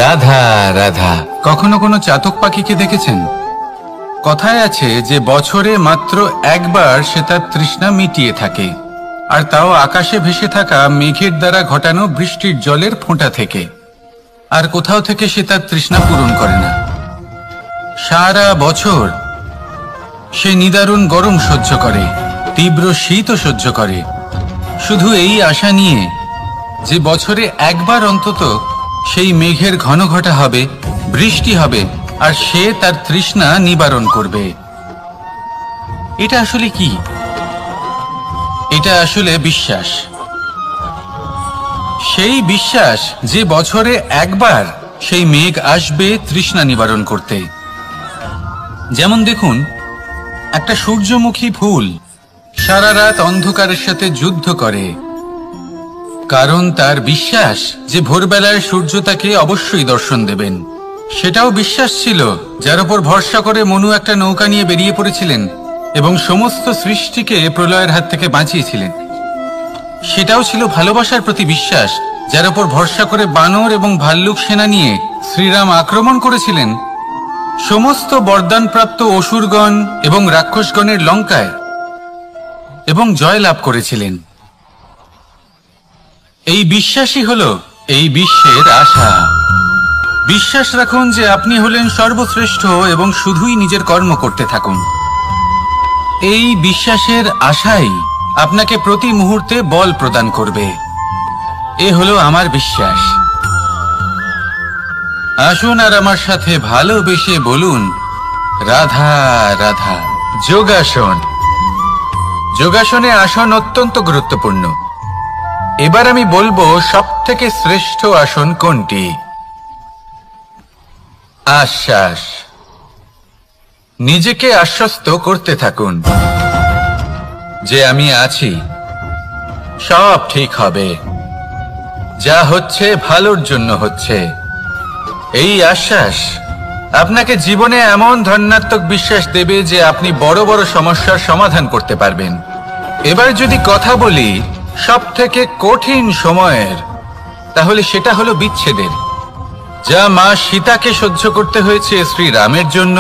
রাধা রাধা। কখনো কোনো চাতক পাখিকে দেখেছেন? কথায় আছে যে বছরে মাত্র একবার সে তার তৃষ্ণা মিটিয়ে থাকে, আর তাও আকাশে ভেসে থাকা মেঘের দ্বারা ঘটানো বৃষ্টির জলের ফোঁটা থেকে। আর কোথাও থেকে সে তার তৃষ্ণা পূরণ করে না। সারা বছর সে নিদারুণ গরম সহ্য করে, তীব্র শীতও সহ্য করে, শুধু এই আশা নিয়ে যে বছরে একবার অন্তত সেই মেঘের ঘন ঘটা হবে, বৃষ্টি হবে, আর সে তার তৃষ্ণা নিবারণ করবে। এটা আসলে কি? এটা আসলে বিশ্বাস। সেই বিশ্বাস যে বছরে একবার সেই মেঘ আসবে তৃষ্ণা নিবারণ করতে। যেমন দেখুন, একটা সূর্যমুখী ফুল সারা রাত অন্ধকারের সাথে যুদ্ধ করে, কারণ তার বিশ্বাস যে ভোরবেলায় সূর্য তাকে অবশ্যই দর্শন দেবেন। সেটাও বিশ্বাস ছিল যার উপর ভরসা করে মনু একটা নৌকা নিয়ে বেরিয়ে পড়েছিলেন এবং সমস্ত সৃষ্টিকে প্রলয়ের হাত থেকে বাঁচিয়েছিলেন। সেটাও ছিল ভালোবাসার প্রতি বিশ্বাস, যার উপর ভরসা করে বানর এবং ভাল্লুক সেনা নিয়ে শ্রীরাম আক্রমণ করেছিলেন সমস্ত বরদানপ্রাপ্ত অসুরগণ এবং রাক্ষসগণের লঙ্কায়, এবং জয় লাভ করেছিলেন। এই বিশ্বাসই হলো এই বিশ্বের আশা। বিশ্বাস রাখুন যে আপনি হলেন সর্বশ্রেষ্ঠ এবং শুধুই নিজের কর্ম করতে থাকুন। এই বিশ্বাসের আশাই আপনাকে প্রতি মুহূর্তে বল প্রদান করবে। এ হলো আমার বিশ্বাস। আসুন আর আমার সাথে ভালোবেসে বলুন, রাধা রাধা। যোগাসন। যোগাসনে আসন অত্যন্ত গুরুত্বপূর্ণ। এবার আমি বলবো সবথেকে শ্রেষ্ঠ আসন কোনটি। আশ্বাস। নিজেকে আশ্বস্ত করতে থাকুন যে আমি আছি, সব ঠিক হবে, যা হচ্ছে ভালোর জন্য হচ্ছে। এই আশ্বাস আপনাকে জীবনে এমন ধনাত্মক বিশ্বাস দেবে যে আপনি বড় বড় সমস্যার সমাধান করতে পারবেন। এবার যদি কথা বলি সবথেকে কঠিন সময়ের, তাহলে সেটা হলো বিচ্ছেদের। যা মা সীতাকে সহ্য করতে হয়েছে শ্রীরামের জন্য,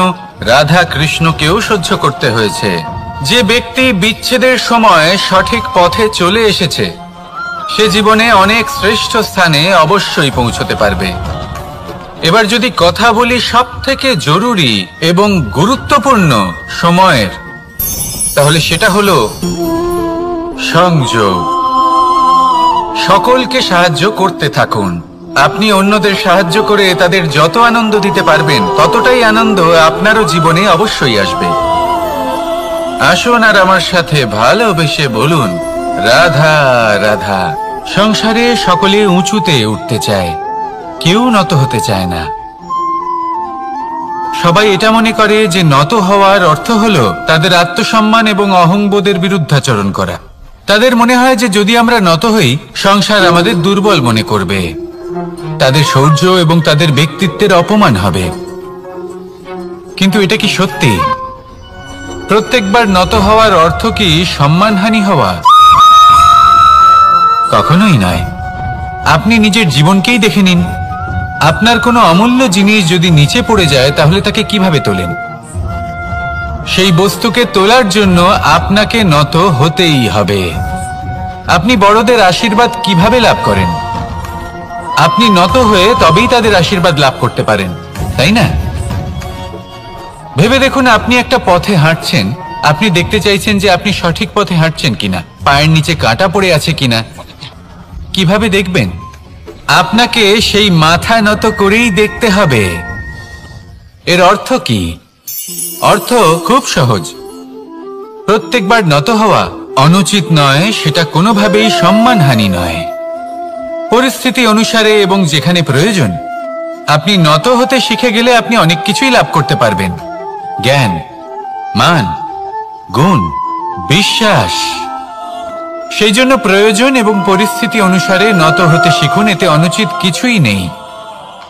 রাধা কৃষ্ণকেও সহ্য করতে হয়েছে। যে ব্যক্তি বিচ্ছেদের সময় সঠিক পথে চলে এসেছে, সে জীবনে অনেক শ্রেষ্ঠ স্থানে অবশ্যই পৌঁছতে পারবে। এবার যদি কথা বলি সবথেকে জরুরি এবং গুরুত্বপূর্ণ সময়ের, তাহলে সেটা হলো সংযোগ। সকলকে সাহায্য করতে থাকুন। আপনি অন্যদের সাহায্য করে তাদের যত আনন্দ দিতে পারবেন, ততটাই আনন্দ আপনারও জীবনে অবশ্যই আসবে। আসুন আর আমার সাথে ভালোবেসে বলুন, রাধা রাধা। সংসারে সকলে উঁচুতে উঠতে চায়, কেউ নত হতে চায় না। সবাই এটা মনে করে যে নত হওয়ার অর্থ হলো তাদের আত্মসম্মান এবং অহংবোধের বিরুদ্ধাচরণ করা। তাদের মনে হয় যে যদি আমরা নত হই, সংসার আমাদের দুর্বল মনে করবে, তাদের শৌর্য এবং তাদের ব্যক্তিত্বের অপমান হবে। কিন্তু এটা কি সত্যি? প্রত্যেকবার নত হওয়ার অর্থ কি সম্মানহানি হওয়া? কখনোই নয়। আপনি নিজের জীবনকেই দেখে নিন। আপনার কোনো অমূল্য জিনিস যদি নিচে পড়ে যায় তাহলে তাকে কিভাবে তোলেন? সেই বস্তুকে তোলার জন্য আপনাকে নত হতেই হবে। আপনি বড়দের আশীর্বাদ কিভাবে লাভ করেন? আপনি নত হয়ে তবেই তাদের আশীর্বাদ লাভ করতে পারেন, তাই না? ভেবে দেখুন, আপনি একটা পথে হাঁটছেন, আপনি দেখতে চাইছেন যে আপনি সঠিক পথে হাঁটছেন কিনা, পায়ের নিচে কাঁটা পড়ে আছে কিনা। কিভাবে দেখবেন? আপনাকে সেই মাথা নত করেই দেখতে হবে। এর অর্থ কি? অর্থ খুব সহজ। প্রত্যেকবার নত হওয়া অনুচিত নয়, সেটা কোনোভাবেই সম্মানহানি নয়। পরিস্থিতি অনুসারে এবং যেখানে প্রয়োজন আপনি নত হতে শিখে গেলে আপনি অনেক কিছুই লাভ করতে পারবেন। জ্ঞান, মান, গুণ, বিশ্বাস। সেই জন্য প্রয়োজন এবং পরিস্থিতি অনুসারে নত হতে শিখুন, এতে অনুচিত কিছুই নেই।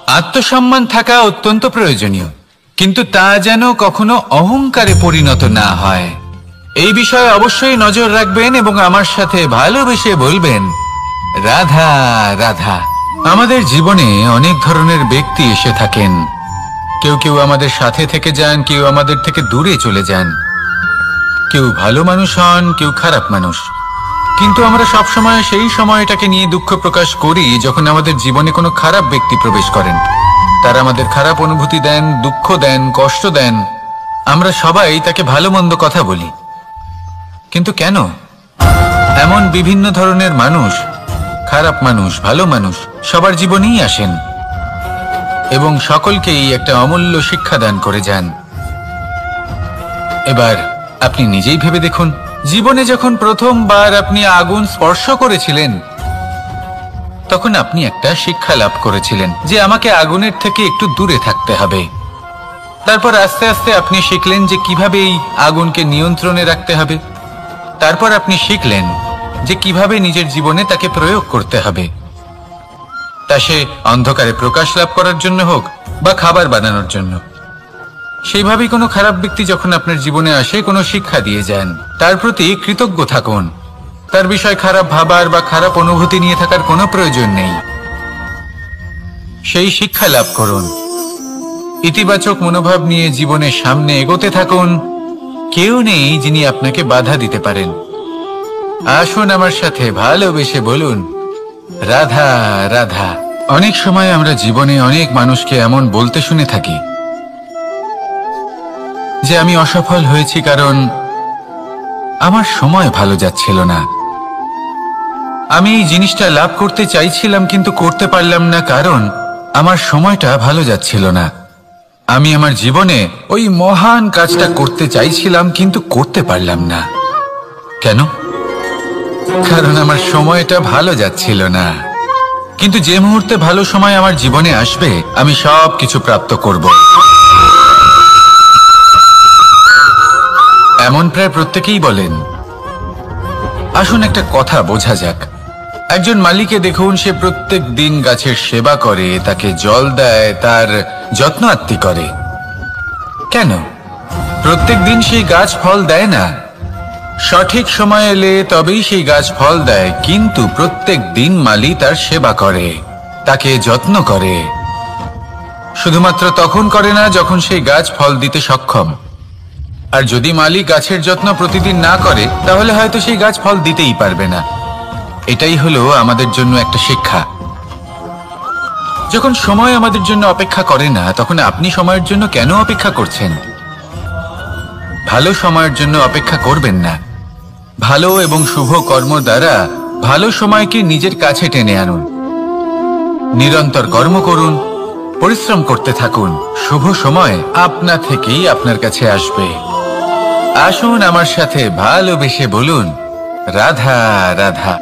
আত্মসম্মান থাকা অত্যন্ত প্রয়োজনীয়, কিন্তু তা যেন কখনো অহংকারে পরিণত না হয়। এই বিষয়ে অবশ্যই নজর রাখবেন এবং আমার সাথে ভালোবেসে বলবেন, রাধা রাধা। আমাদের জীবনে অনেক ধরনের ব্যক্তি এসে থাকেন। কেউ কেউ আমাদের সাথে থেকে যান, কেউ আমাদের থেকে দূরে চলে যান। কেউ ভালো মানুষ হন, কেউ খারাপ মানুষ। কিন্তু আমরা সবসময় সেই সময়টাকে নিয়ে দুঃখ প্রকাশ করি যখন আমাদের জীবনে কোনো খারাপ ব্যক্তি প্রবেশ করেন। তারা আমাদের খারাপ অনুভূতি দেন, দুঃখ দেন, কষ্ট দেন। আমরা সবাই তাকে ভালো মন্দ কথা বলি। কিন্তু কেন? এমন বিভিন্ন ধরনের মানুষ, খারাপ মানুষ, ভালো মানুষ, সবার জীবনেই আসেন এবং সকলকেই একটা অমূল্য শিক্ষা দান করে যান। এবার আপনি নিজেই ভেবে দেখুন, জীবনে যখন প্রথমবার আপনি আগুন স্পর্শ করেছিলেন তখন আপনি একটা শিক্ষা লাভ করেছিলেন যে আমাকে আগুনের থেকে একটু দূরে থাকতে হবে। তারপর আস্তে আস্তে আপনি শিখলেন যে কিভাবে এই আগুনকে নিয়ন্ত্রণে রাখতে হবে। তারপর আপনি শিখলেন যে কিভাবে নিজের জীবনে তাকে প্রয়োগ করতে হবে, তা সে অন্ধকারে প্রকাশ লাভ করার জন্য হোক বা খাবার বানানোর জন্য। সেইভাবেই কোনো খারাপ ব্যক্তি যখন আপনার জীবনে আসে, কোনো শিক্ষা দিয়ে যান, তার প্রতি কৃতজ্ঞ থাকুন। তার বিষয় খারাপ ভাবার বা খারাপ অনুভূতি নিয়ে থাকার কোনো প্রয়োজন নেই। সেই শিক্ষা লাভ করুন, ইতিবাচক মনোভাব নিয়ে জীবনের সামনে এগোতে থাকুন। কেউ নেই যিনি আপনাকে বাধা দিতে পারেন। আসুন আমার সাথে ভালোবেসে বলুন, রাধা রাধা। অনেক সময় আমরা জীবনে অনেক মানুষকে এমন বলতে শুনে থাকি যে আমি অসফল হয়েছি কারণ আমার সময় ভালো যাচ্ছিল না। আমি এই জিনিসটা লাভ করতে চাইছিলাম কিন্তু করতে পারলাম না কারণ আমার সময়টা ভালো যাচ্ছিল না। আমি আমার জীবনে ওই মহান কাজটা করতে চাইছিলাম কিন্তু করতে পারলাম না। কেন? কারণ আমার সময়টা ভালো যাচ্ছিল না। কিন্তু যে মুহূর্তে ভালো সময় আমার জীবনে আসবে আমি সব কিছু প্রাপ্ত করব। এমন প্রায় প্রত্যেকেই বলেন। আসুন একটা কথা বোঝা যাক। একজন মালিকে দেখুন, সে প্রত্যেক দিন গাছের সেবা করে, তাকে জল দেয়, তার যত্ন আত্তি করে। কেন? প্রত্যেক দিন সেই গাছ ফল দেয় না। সঠিক সময় এলে তবেই সেই গাছ ফল দেয়, কিন্তু প্রত্যেক দিন মালি তার সেবা করে, তাকে যত্ন করে। শুধুমাত্র তখন করে না যখন সেই গাছ ফল দিতে সক্ষম। আর যদি মালি গাছের যত্ন প্রতিদিন না করে তাহলে হয়তো সেই গাছ ফল দিতেই পারবে না। এটাই হলো আমাদের জন্য একটা শিক্ষা। যখন সময় আমাদের জন্য অপেক্ষা করে না তখন আপনি সময়ের জন্য কেন অপেক্ষা করছেন? ভালো সময়ের জন্য অপেক্ষা করবেন না। ভালো এবং শুভ কর্ম দ্বারা ভালো সময়কে নিজের কাছে টেনে আনুন। নিরন্তর কর্ম করুন, পরিশ্রম করতে থাকুন। শুভ সময় আপনা থেকেই আপনার কাছে আসবে। আসুন আমার সাথে ভালোবেসে বলুন, রাধা রাধা।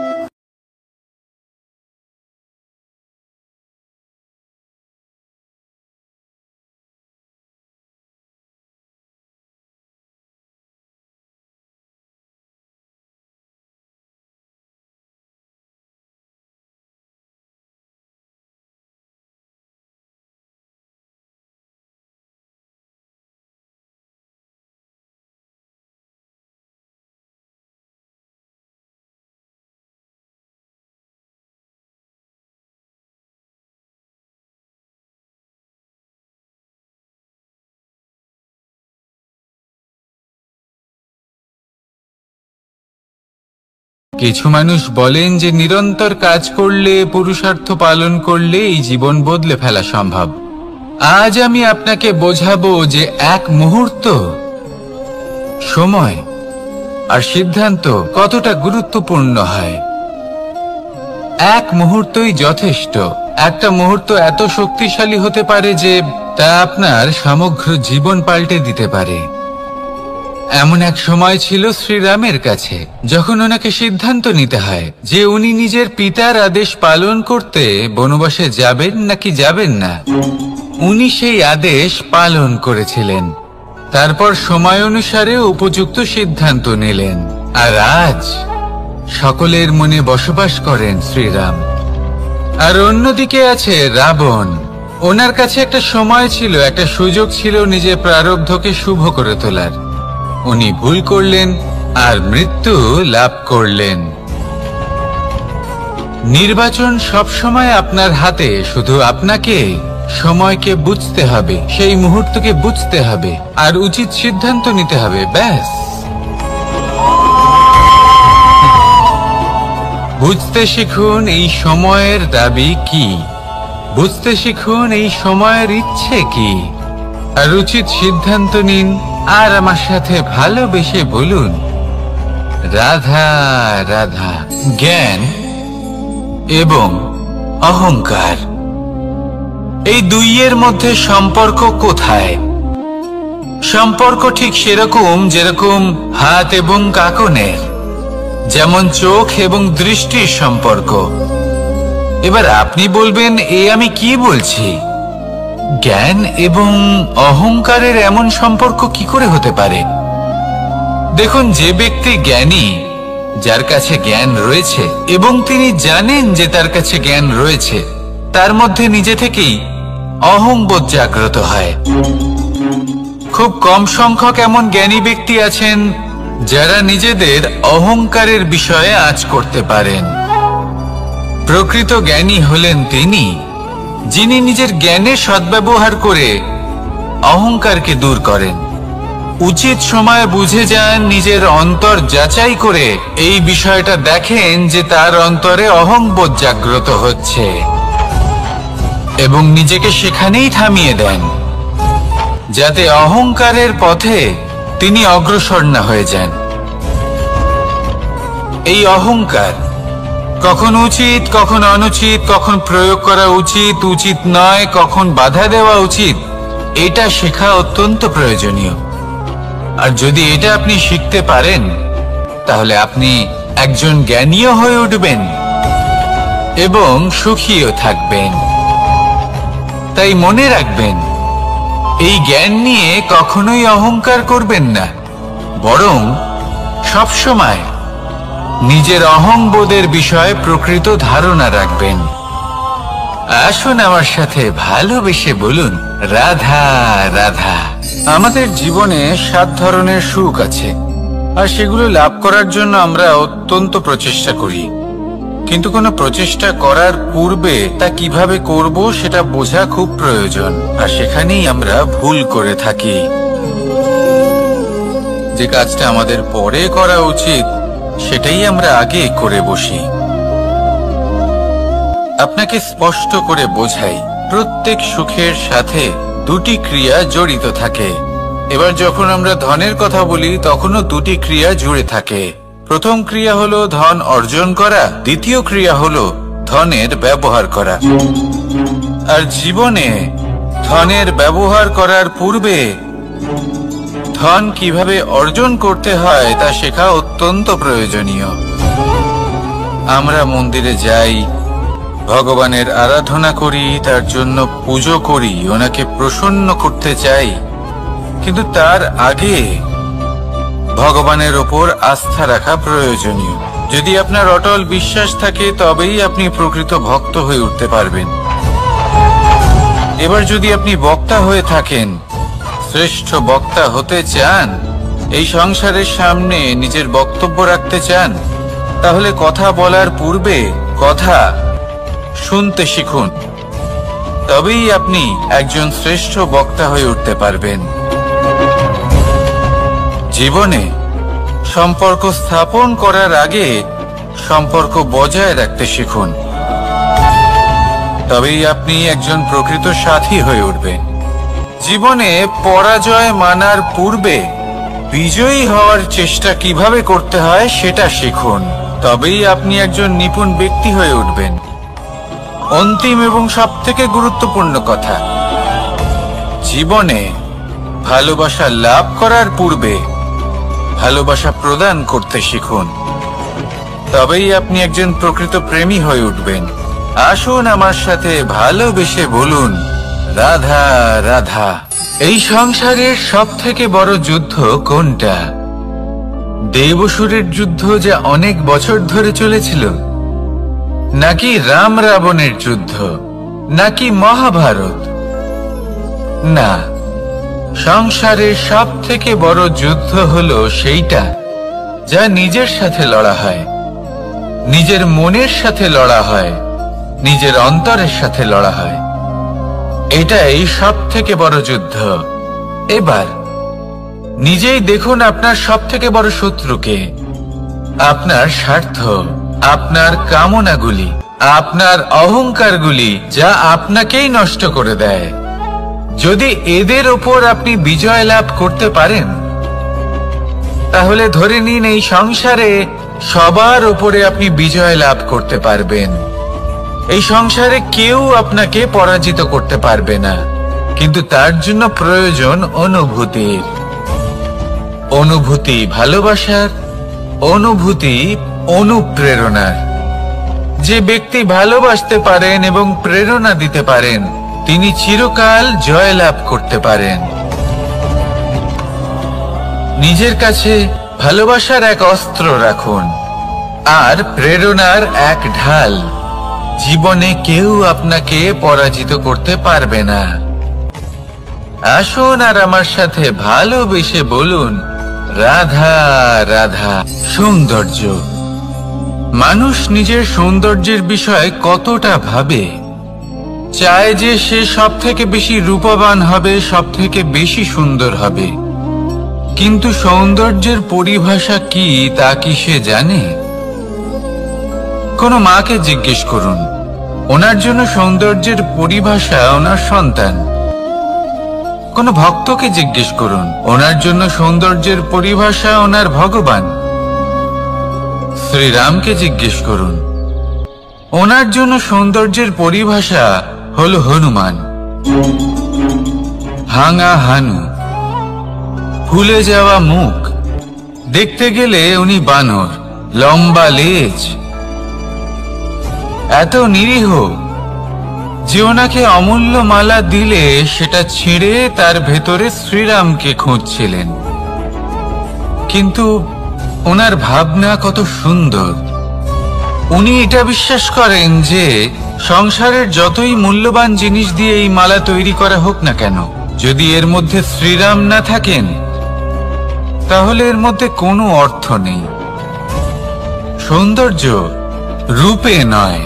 কিছু মানুষ বলেন যে নিরন্তর কাজ করলে, পুরুষার্থ পালন করলে এই জীবন বদলে ফেলা সম্ভব। আজ আমি আপনাকে বোঝাবো যে এক মুহূর্ত, সময় আর সিদ্ধান্ত কতটা গুরুত্বপূর্ণ হয়। এক মুহূর্তই যথেষ্ট। একটা মুহূর্ত এত শক্তিশালী হতে পারে যে তা আপনার সমগ্র জীবন পাল্টে দিতে পারে। এমন এক সময় ছিল শ্রীরামের কাছে যখন ওনাকে সিদ্ধান্ত নিতে হয় যে উনি নিজের পিতার আদেশ পালন করতে বনবাসে যাবেন নাকি যাবেন না। উনি সেই আদেশ পালন করেছিলেন, তারপর সময় অনুসারে উপযুক্ত সিদ্ধান্ত নিলেন। আর আজ সকলের মনে বসবাস করেন শ্রীরাম। আর অন্যদিকে আছে রাবণ। ওনার কাছে একটা সময় ছিল, একটা সুযোগ ছিল নিজের প্রারব্ধকে শুভ করে তোলার। উনি ভুল করলেন আর মৃত্যু লাভ করলেন। নির্বাচন সবসময় আপনার হাতে, শুধু আপনাকে সময়কে বুঝতে হবে, সেই মুহূর্তকে বুঝতে হবে আর উচিত সিদ্ধান্ত নিতে হবে, ব্যাস। বুঝতে শিখুন এই সময়ের দাবি কি, বুঝতে শিখুন এই সময়ের ইচ্ছে কি, আর উচিত সিদ্ধান্ত নিন। আর আমার সাথে ভালোবেসে বলুন রাধা রাধা। জ্ঞান এবং অহংকার, এই দুইয়ের মধ্যে সম্পর্ক কোথায়? সম্পর্ক ঠিক সেরকম যেরকম হাত এবং কাঁকনের, যেমন চোখ এবং দৃষ্টির সম্পর্ক। এবার আপনি বলবেন, এ আমি কি বলছি? জ্ঞান এবং অহংকারের এমন সম্পর্ক কি করে হতে পারে? দেখুন, যে ব্যক্তি জ্ঞানী, যার কাছে জ্ঞান রয়েছে এবং তিনি জানেন যে তার কাছে জ্ঞান রয়েছে, তার মধ্যে নিজে থেকেই অহংবোধ জাগ্রত হয়। খুব কম সংখ্যক এমন জ্ঞানী ব্যক্তি আছেন যারা নিজেদের অহংকারের বিষয়ে আঁচ করতে পারেন। প্রকৃত জ্ঞানী হলেন তিনি যিনি নিজের জ্ঞানের সদ্ব্যবহার করে অহংকারকে দূর করেন। উচিত সময় বুঝে যান, নিজের অন্তর যাচাই করে এই বিষয়টা দেখেন যে তার অন্তরে অহংবোধ জাগ্রত হচ্ছে এবং নিজেকে সেখানেই থামিয়ে দেন, যাতে অহংকারের পথে তিনি অগ্রসর না হয়ে যান। এই অহংকার কখন উচিত, কখন অনুচিত, কখন প্রয়োগ করা উচিত, উচিত নয়, কখন বাধা দেওয়া উচিত, এটা শেখা অত্যন্ত প্রয়োজনীয়। আর যদি এটা আপনি শিখতে পারেন, তাহলে আপনি একজন জ্ঞানীও হয়ে উঠবেন এবং সুখীও থাকবেন। তাই মনে রাখবেন, এই জ্ঞান নিয়ে কখনোই অহংকার করবেন না, বরং সবসময় নিজের অহংবোধের বিষয়ে প্রকৃত ধারণা রাখবেন। আসুন আমার সাথে ভালোবেসে বলুন রাধা রাধা। আমাদের জীবনে 7 ধরনের সুখ আছে, আর সেগুলো লাভ করার জন্য আমরা অত্যন্ত প্রচেষ্টা করি। কিন্তু কোনো প্রচেষ্টা করার পূর্বে তা কিভাবে করব সেটা বোঝা খুব প্রয়োজন, আর সেখানেই আমরা ভুল করে থাকি। যে কাজটা আমাদের পরে করা উচিত সেটাই আমরা আগে করে বসি। আপনাকে স্পষ্ট করে বোঝাই, প্রত্যেক সুখের সাথে 2টি ক্রিয়া জড়িত থাকে। এবার যখন আমরা ধনের কথা বলি, তখনও 2টি ক্রিয়া জুড়ে থাকে। প্রথম ক্রিয়া হলো ধন অর্জন করা, দ্বিতীয় ক্রিয়া হলো ধনের ব্যবহার করা। আর জীবনে ধনের ব্যবহার করার পূর্বে ধন কিভাবে অর্জন করতে হয় তা শেখা অত্যন্ত প্রয়োজনীয়। আমরা মন্দিরে যাই, ভগবানের আরাধনা করি, তার জন্য পুজো করি, ওনাকে প্রসন্ন করতে চাই, কিন্তু তার আগে ভগবানের ওপর আস্থা রাখা প্রয়োজনীয়। যদি আপনার অটল বিশ্বাস থাকে, তবেই আপনি প্রকৃত ভক্ত হয়ে উঠতে পারবেন। এবার যদি আপনি বক্তা হয়ে থাকেন, শ্রেষ্ঠ বক্তা হতে চান, এই সংসারের সামনে নিজের বক্তব্য রাখতে চান, তাহলে কথা বলার পূর্বে কথা শুনতে শিখুন। তবেই আপনি একজন শ্রেষ্ঠ বক্তা হয়ে উঠতে পারবেন। জীবনে সম্পর্ক স্থাপন করার আগে সম্পর্ক বজায় রাখতে শিখুন। তবেই আপনি একজন প্রকৃত সাথী হয়ে উঠবেন। জীবনে পরাজয় মানার পূর্বে বিজয়ী হওয়ার চেষ্টা কিভাবে করতে হয় সেটা শিখুন। তবেই আপনি একজন নিপুণ ব্যক্তি হয়ে উঠবেন। অন্তিম এবং সবথেকে গুরুত্বপূর্ণ কথা, জীবনে ভালোবাসা লাভ করার পূর্বে ভালোবাসা প্রদান করতে শিখুন। তবেই আপনি একজন প্রকৃত প্রেমী হয়ে উঠবেন। আসুন আমার সাথে ভালোবেসে বলুন, রাধা রাধা। এই সংসারের সবথেকে বড় যুদ্ধ কোনটা? দেব-অসুরের যুদ্ধ, যা অনেক বছর ধরে চলেছিল, নাকি রাম রাবণের যুদ্ধ, নাকি মহাভারত? না, সংসারের সবথেকে বড় যুদ্ধ হলো সেইটা যা নিজের সাথে লড়া হয়, নিজের মনের সাথে লড়া হয়, নিজের অন্তরের সাথে লড়া হয়। এটাই সবথেকে বড় যুদ্ধ। এবার নিজেই দেখুন আপনার সবথেকে বড় শত্রুকে। আপনার স্বার্থ, আপনার কামনাগুলি, আপনার অহংকারগুলি, যা আপনাকেই নষ্ট করে দেয়। যদি এদের ওপর আপনি বিজয় লাভ করতে পারেন, তাহলে ধরে নিন এই সংসারে সবার উপরে আপনি বিজয় লাভ করতে পারবেন। এই সংসারে কেউ আপনাকে পরাজিত করতে পারবে না। কিন্তু তার জন্য প্রয়োজন অনুভূতির। অনুভূতি ভালোবাসার, অনুভূতি অনুপ্রেরণার। যে ব্যক্তি ভালোবাসতে পারেন এবং প্রেরণা দিতে পারেন, তিনি চিরকাল জয় লাভ করতে পারেন। নিজের কাছে ভালোবাসার এক অস্ত্র রাখুন আর প্রেরণার এক ঢাল। জীবনে কেউ আপনাকে পরাজিত করতে পারবে না। আসুন আর আমার সাথে ভালোবেসে বলুন, রাধা রাধা। সৌন্দর্য। মানুষ নিজের সৌন্দর্যের বিষয়ে কতটা ভাবে, চায় যে সে সব থেকে বেশি রূপবান হবে, সব থেকে বেশি সুন্দর হবে। কিন্তু সৌন্দর্যের পরিভাষা কি তা কি সে জানে? কোনো মাকে জিজ্ঞেস করুন, ওনার জন্য সৌন্দর্যের পরিভাষা ওনার সন্তান। কোনো ভক্তকে জিজ্ঞেস করুন, ওনার জন্য সৌন্দর্যের পরিভাষা ওনার ভগবান। শ্রীরামকে জিজ্ঞেস করুন, ওনার জন্য সৌন্দর্যের পরিভাষা হলো হনুমান। ভাঙা হানু, ফুলে যাওয়া মুখ, দেখতে গেলে উনি বানর, লম্বা লেজ। এত নিরীহ যে ওনাকে অমূল্য মালা দিলে সেটা ছিঁড়ে তার ভেতরে শ্রীরামকে খুঁজছিলেন। কিন্তু ওনার ভাবনা কত সুন্দর। উনি এটা বিশ্বাস করেন যে সংসারের যতই মূল্যবান জিনিস দিয়ে এই মালা তৈরি করা হোক না কেন, যদি এর মধ্যে শ্রীরাম না থাকেন, তাহলে এর মধ্যে কোনো অর্থ নেই। সৌন্দর্য রূপে নয়,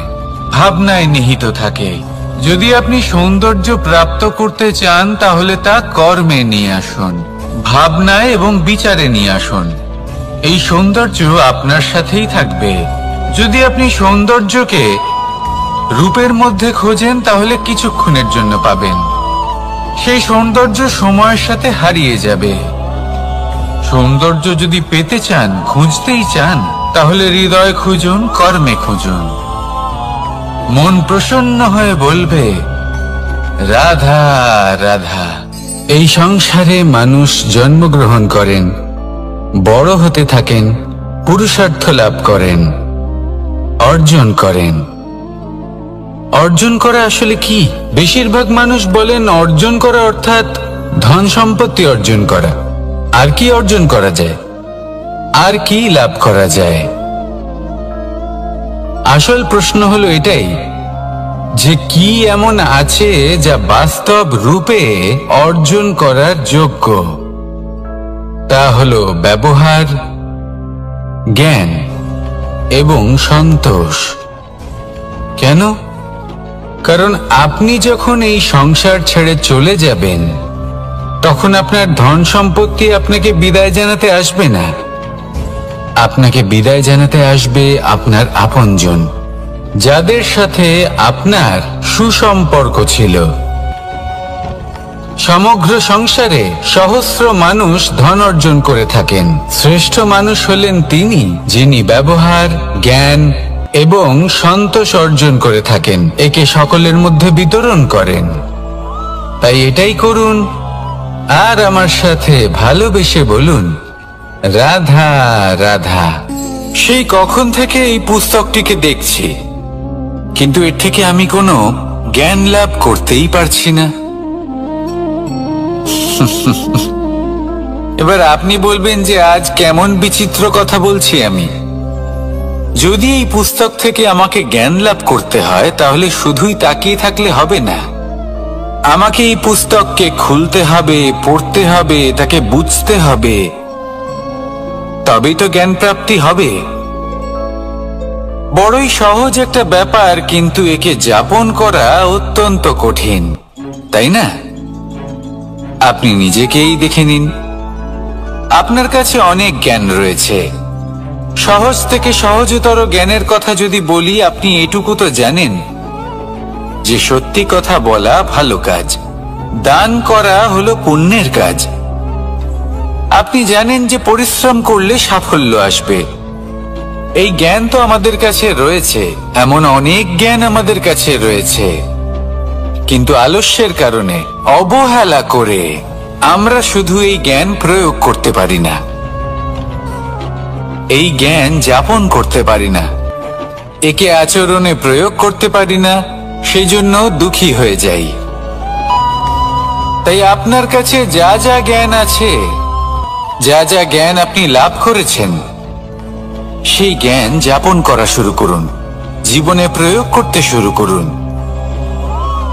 ভাবনায় নিহিত থাকে। যদি আপনি সৌন্দর্য প্রাপ্ত করতে চান, তাহলে তা কর্মে নিয়ে আসুন, ভাবনায় এবং বিচারে নিয়ে আসুন। এই সৌন্দর্য আপনার সাথেই থাকবে। যদি আপনি সৌন্দর্যকে রূপের মধ্যে খোঁজেন, তাহলে কিছুক্ষণের জন্য পাবেন। সেই সৌন্দর্য সময়ের সাথে হারিয়ে যাবে। সৌন্দর্য যদি পেতে চান, খুঁজতেই চান, তাহলে হৃদয় খুঁজুন, কর্মে খুঁজুন। মন প্রসন্ন হয়ে বলবে, রাধা রাধা। এই সংসারে মানুষ জন্মগ্রহণ করেন, বড় হতে থাকেন, পুরুষার্থ লাভ করেন, অর্জন করেন। অর্জন করা আসলে কি? বেশিরভাগ মানুষ বলেন অর্জন করা অর্থাৎ ধন সম্পত্তি অর্জন করা। আর কি অর্জন করা যায়? আর কি লাভ করা যায়? আসল প্রশ্ন হলো এটাই যে কি এমন আছে যা বাস্তব রূপে অর্জন করার যোগ্য। তা হলো ব্যবহার, জ্ঞান এবং সন্তোষ। কেন? কারণ আপনি যখন এই সংসার ছেড়ে চলে যাবেন, তখন আপনার ধন সম্পত্তি আপনাকে বিদায় জানাতে আসবে না। আপনাকে বিদায় জানাতে আসবে আপনার আপনজন, যাদের সাথে আপনার সুসম্পর্ক ছিল। সমগ্র সংসারে সহস্র মানুষ ধন অর্জন করে থাকেন। শ্রেষ্ঠ মানুষ হলেন তিনি, যিনি ব্যবহার, জ্ঞান এবং সন্তোষ অর্জন করে থাকেন, একে সকলের মধ্যে বিতরণ করেন। তাই এটাই করুন, আর আমার সাথে ভালোবেসে বলুন, রাধা রাধা। সেই কখন থেকে এই পুস্তকটিকে দেখছি, কিন্তু এর থেকে আমি কোনো জ্ঞান লাভ করতেই পারছি না। এবার আপনি বলবেন যে আজ কেমন বিচিত্র কথা বলছি আমি। যদি এই পুস্তক থেকে আমাকে জ্ঞান লাভ করতে হয়, তাহলে শুধুই তাকিয়ে থাকলে হবে না। আমাকে এই পুস্তককে খুলতে হবে, পড়তে হবে, তাকে বুঝতে হবে, তবেই তো জ্ঞান প্রাপ্তি হবে। বড়ই সহজ একটা ব্যাপার, কিন্তু একে যাপন করা অত্যন্ত কঠিন, তাই না? আপনি নিজেকেই দেখে নিন। আপনার কাছে অনেক জ্ঞান রয়েছে। সহজ থেকে সহজতর জ্ঞানের কথা যদি বলি, আপনি এটুকু তো জানেন যে সত্যি কথা বলা ভালো কাজ, দান করা হলো পুণ্যের কাজ। আপনি জানেন যে পরিশ্রম করলে সাফল্য আসবে। এই জ্ঞান তো আমাদের কাছে রয়েছে, এমন অনেক জ্ঞান আমাদের কাছে রয়েছে, কিন্তু আলস্যের কারণে, অবহেলা করে আমরা শুধু এই জ্ঞান প্রয়োগ করতে পারি না, এই জ্ঞান যাপন করতে পারি না, একে আচরণে প্রয়োগ করতে পারি না, সেই জন্য দুঃখী হয়ে যাই। তাই আপনার কাছে যা যা জ্ঞান আছে, যা যা জ্ঞান আপনি লাভ করেছেন, সেই জ্ঞান যাপন করা শুরু করুন, জীবনে প্রয়োগ করতে শুরু করুন।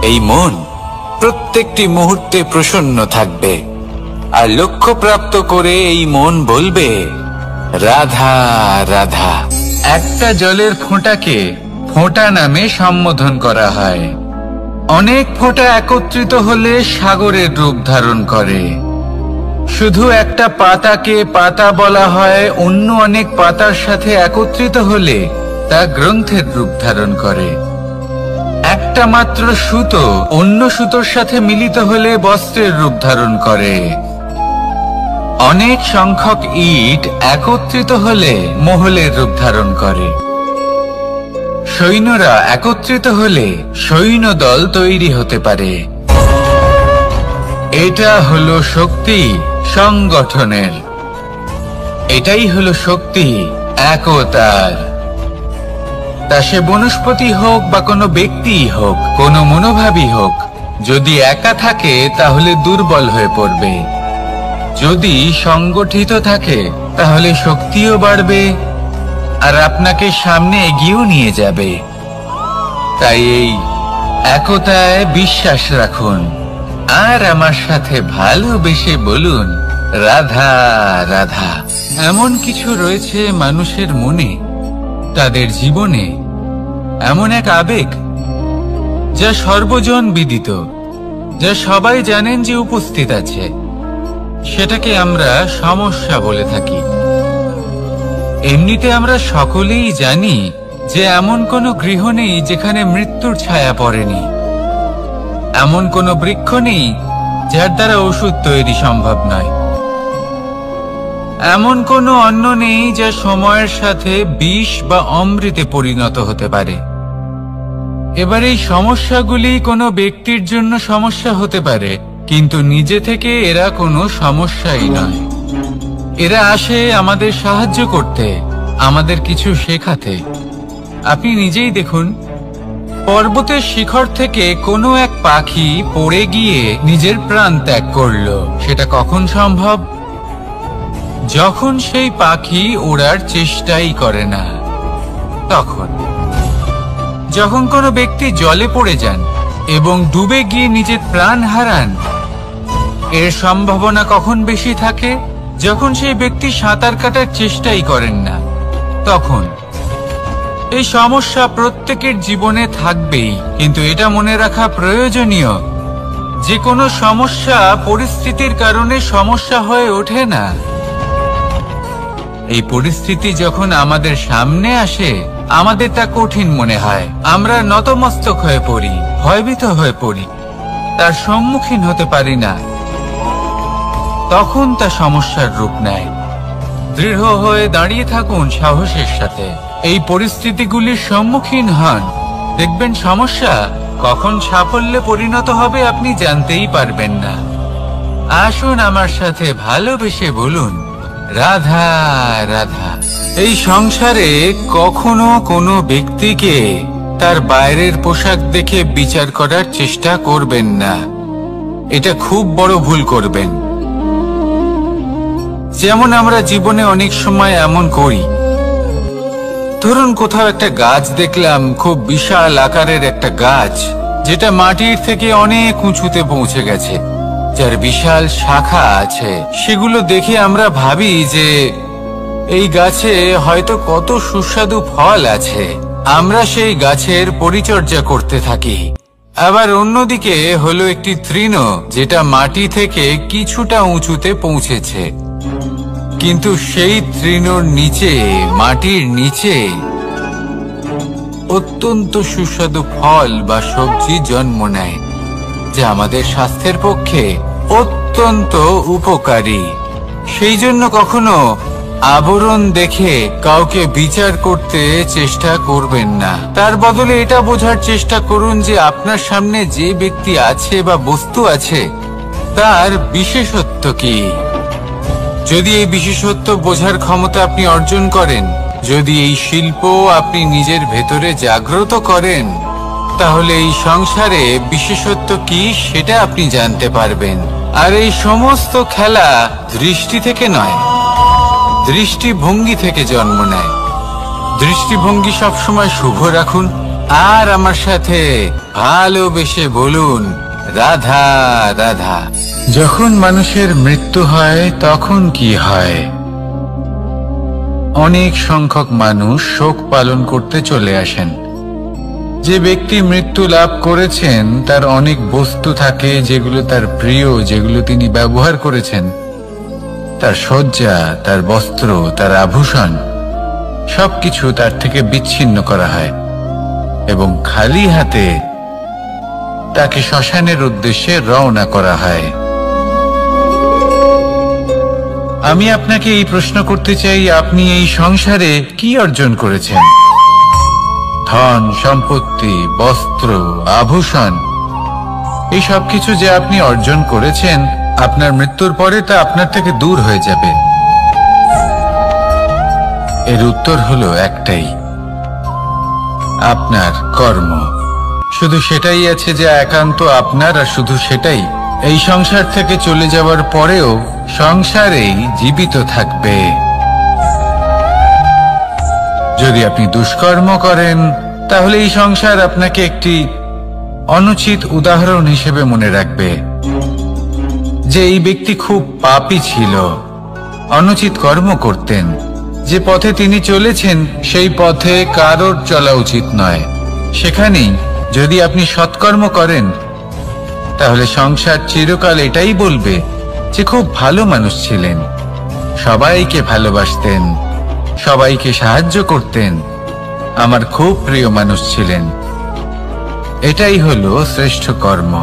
এই মন প্রত্যেকটি মুহূর্তে প্রসন্ন থাকবে, আর লক্ষ্য প্রাপ্ত করে এই মন বলবে, রাধা রাধা। একটা জলের ফোঁটাকে ফোঁটা নামে সম্বোধন করা হয়। অনেক ফোঁটা একত্রিত হলে সাগরের রূপ ধারণ করে। শুধু একটা পাতাকে পাতা বলা হয়, অন্য অনেক পাতার সাথে একত্রিত হলে তা গ্রন্থের রূপ ধারণ করে। একটা মাত্র সুতো অন্য সুতোর সাথে মিলিত হলে বস্ত্রের রূপ ধারণ করে। অনেক সংখ্যক ইট একত্রিত হলে মহলের রূপ ধারণ করে। সৈন্যরা একত্রিত হলে সৈন্যদল তৈরি হতে পারে। এটা হলো শক্তি সংগঠনের, এটাই হলো শক্তি একতার। তা সে বনস্পতি হোক বা কোনো ব্যক্তিই হোক, কোনো মনোভাবই হোক, যদি একা থাকে তাহলে দুর্বল হয়ে পড়বে। যদি সংগঠিত থাকে তাহলে শক্তিও বাড়বে, আর আপনাকে সামনে এগিয়েও নিয়ে যাবে। তাই এই একতায় বিশ্বাস রাখুন, আর আমার সাথে ভালোবেসে বলুন, রাধা রাধা। এমন কিছু রয়েছে মানুষের মনে, তাদের জীবনে এমন এক আবেগ যা সর্বজন বিদিত, যা সবাই জানেন যে উপস্থিত আছে, সেটাকে আমরা সমস্যা বলে থাকি। এমনিতে আমরা সকলেই জানি যে এমন কোনো গৃহ নেই যেখানে মৃত্যুর ছায়া পড়েনি, এমন কোনো বৃক্ষ নেই যার দ্বারা ওষুধ তৈরি সম্ভব নয়, এমন কোনো অন্ন নেই যা সময়ের সাথে বিষ বা অমৃতে পরিণত হতে পারে। এবার এই সমস্যাগুলি কোনো ব্যক্তির জন্য সমস্যা হতে পারে, কিন্তু নিজে থেকে এরা কোনো সমস্যাই নয়। এরা আসে আমাদের সাহায্য করতে, আমাদের কিছু শেখাতে। আপনি নিজেই দেখুন, পর্বতের শিখর থেকে কোনো এক পাখি পড়ে গিয়ে নিজের প্রাণ ত্যাগ করলো। সেটা কখন সম্ভব? যখন সেই পাখি ওড়ার চেষ্টাই করে না। তখন যখন কোনো ব্যক্তি জলে পড়ে যান এবং ডুবে গিয়ে নিজের প্রাণ হারান, এর সম্ভাবনা কখন বেশি থাকে? যখন সেই ব্যক্তি সাঁতার কাটার চেষ্টাই করেন না। তখন এই সমস্যা প্রত্যেকের জীবনে থাকবেই, কিন্তু এটা মনে রাখা প্রয়োজনীয় যে কোনো সমস্যা পরিস্থিতির কারণে সমস্যা হয়ে ওঠে না। এই পরিস্থিতি যখন আমাদের সামনে আসে, আমাদের তা কঠিন মনে হয়। আমরা নতমস্তক হয়ে পড়ি, ভয়ভীত হয়ে পড়ি, তার সম্মুখীন হতে পারি না। তখন তা সমস্যার রূপ নেয়। দৃঢ় হয়ে দাঁড়িয়ে থাকুন সাহসের সাথে, এই পরিস্থিতিগুলির সম্মুখীন হন। দেখবেন সমস্যা কখন সাফল্যে পরিণত হবে আপনি জানতেই পারবেন না। আসুন আমার সাথে ভালোবেসে বলুন, রাধা রাধা। এই সংসারে কখনো কোনো ব্যক্তিকে তার বাইরের পোশাক দেখে বিচার করার চেষ্টা করবেন না, এটা খুব বড় ভুল করবেন। যেমন আমরা জীবনে অনেক সময় এমন করি, ধরুন কোথাও একটা গাছ দেখলাম, খুব বিশাল আকারের একটা গাছ, যেটা মাটির থেকে অনেক উঁচুতে পৌঁছে গেছে, যার বিশাল শাখা আছে। সেগুলো দেখে আমরা ভাবি যে এই গাছে হয়তো কত সুস্বাদু ফল আছে। আমরা সেই গাছের পরিচর্যা করতে থাকি। আবার অন্যদিকে হলো একটি তৃণ, যেটা মাটি থেকে কিছুটা উঁচুতে পৌঁছেছে, কিন্তু সেই তৃণর নিচে, মাটির নিচে অত্যন্ত সুস্বাদু ফল বা সবজি জন্ম নেয়, যা আমাদের স্বাস্থ্যের পক্ষে অত্যন্ত উপকারী। সেই জন্য কখনো আবরণ দেখে কাউকে বিচার করতে চেষ্টা করবেন না। তার বদলে এটা বোঝার চেষ্টা করুন যে আপনার সামনে যে ব্যক্তি আছে বা বস্তু আছে, তার বিশেষত্ব কি। যদি এই বিশেষত্ব বোঝার ক্ষমতা আপনি অর্জন করেন, যদি এই শিল্প আপনি নিজের ভেতরে জাগ্রত করেন, তাহলে এই সংসারে বিশেষত্ব কি সেটা আপনি জানতে পারবেন। আর এই সমস্ত খেলা দৃষ্টি থেকে নয়, দৃষ্টিভঙ্গি থেকে জন্ম নেয়। দৃষ্টিভঙ্গি সবসময় শুভ রাখুন, আর আমার সাথে ভালোবেসে বলুন, রাধা রাধা। যখন মানুষের মৃত্যু হয় তখন কি হয়? অনেক সংখ্যক মানুষ শোক পালন করতে চলে আসেন। যে ব্যক্তি মৃত্যু লাভ করেছেন তার অনেক বস্তু থাকে যেগুলো তার প্রিয়, যেগুলো তিনি ব্যবহার করেছেন। তার শয্যা, তার বস্ত্র, তার আভূষণ সবকিছু তার থেকে বিচ্ছিন্ন করা হয় এবং খালি হাতে তাকে শ্মশানের উদ্দেশ্যে রওনা করা হয়। আমি আপনাকে এই প্রশ্ন করতে চাই, আপনি এই সংসারে কি অর্জন করেছেন? ধন সম্পত্তি, বস্ত্র, আভূষণ, এই সব কিছু যে আপনি অর্জন করেছেন, আপনার মৃত্যুর পরে তা আপনার থেকে দূর হয়ে যাবে। এর উত্তর হলো একটাই, আপনার কর্ম। শুধু সেটাই আছে যে একান্ত আপনার, আর শুধু সেটাই এই সংসার থেকে চলে যাওয়ার পরেও সংসারেই জীবিত থাকবে। যদি আপনি দুষ্কর্ম করেন, তাহলে এই সংসার আপনাকে একটি অনুচিত উদাহরণ হিসেবে মনে রাখবে যে এই ব্যক্তি খুব পাপী ছিল, অনুচিত কর্ম করতেন। যে পথে তিনি চলেছেন সেই পথে কারোর চলা উচিত নয়। সেখানেই যদি আপনি সৎকর্ম করেন, তাহলে সংসার চিরকাল এটাই বলবে যে খুব ভালো মানুষ ছিলেন, সবাইকে ভালোবাসতেন, সবাইকে সাহায্য করতেন, আমার খুব প্রিয় মানুষ ছিলেন। এটাই হলো শ্রেষ্ঠ কর্ম।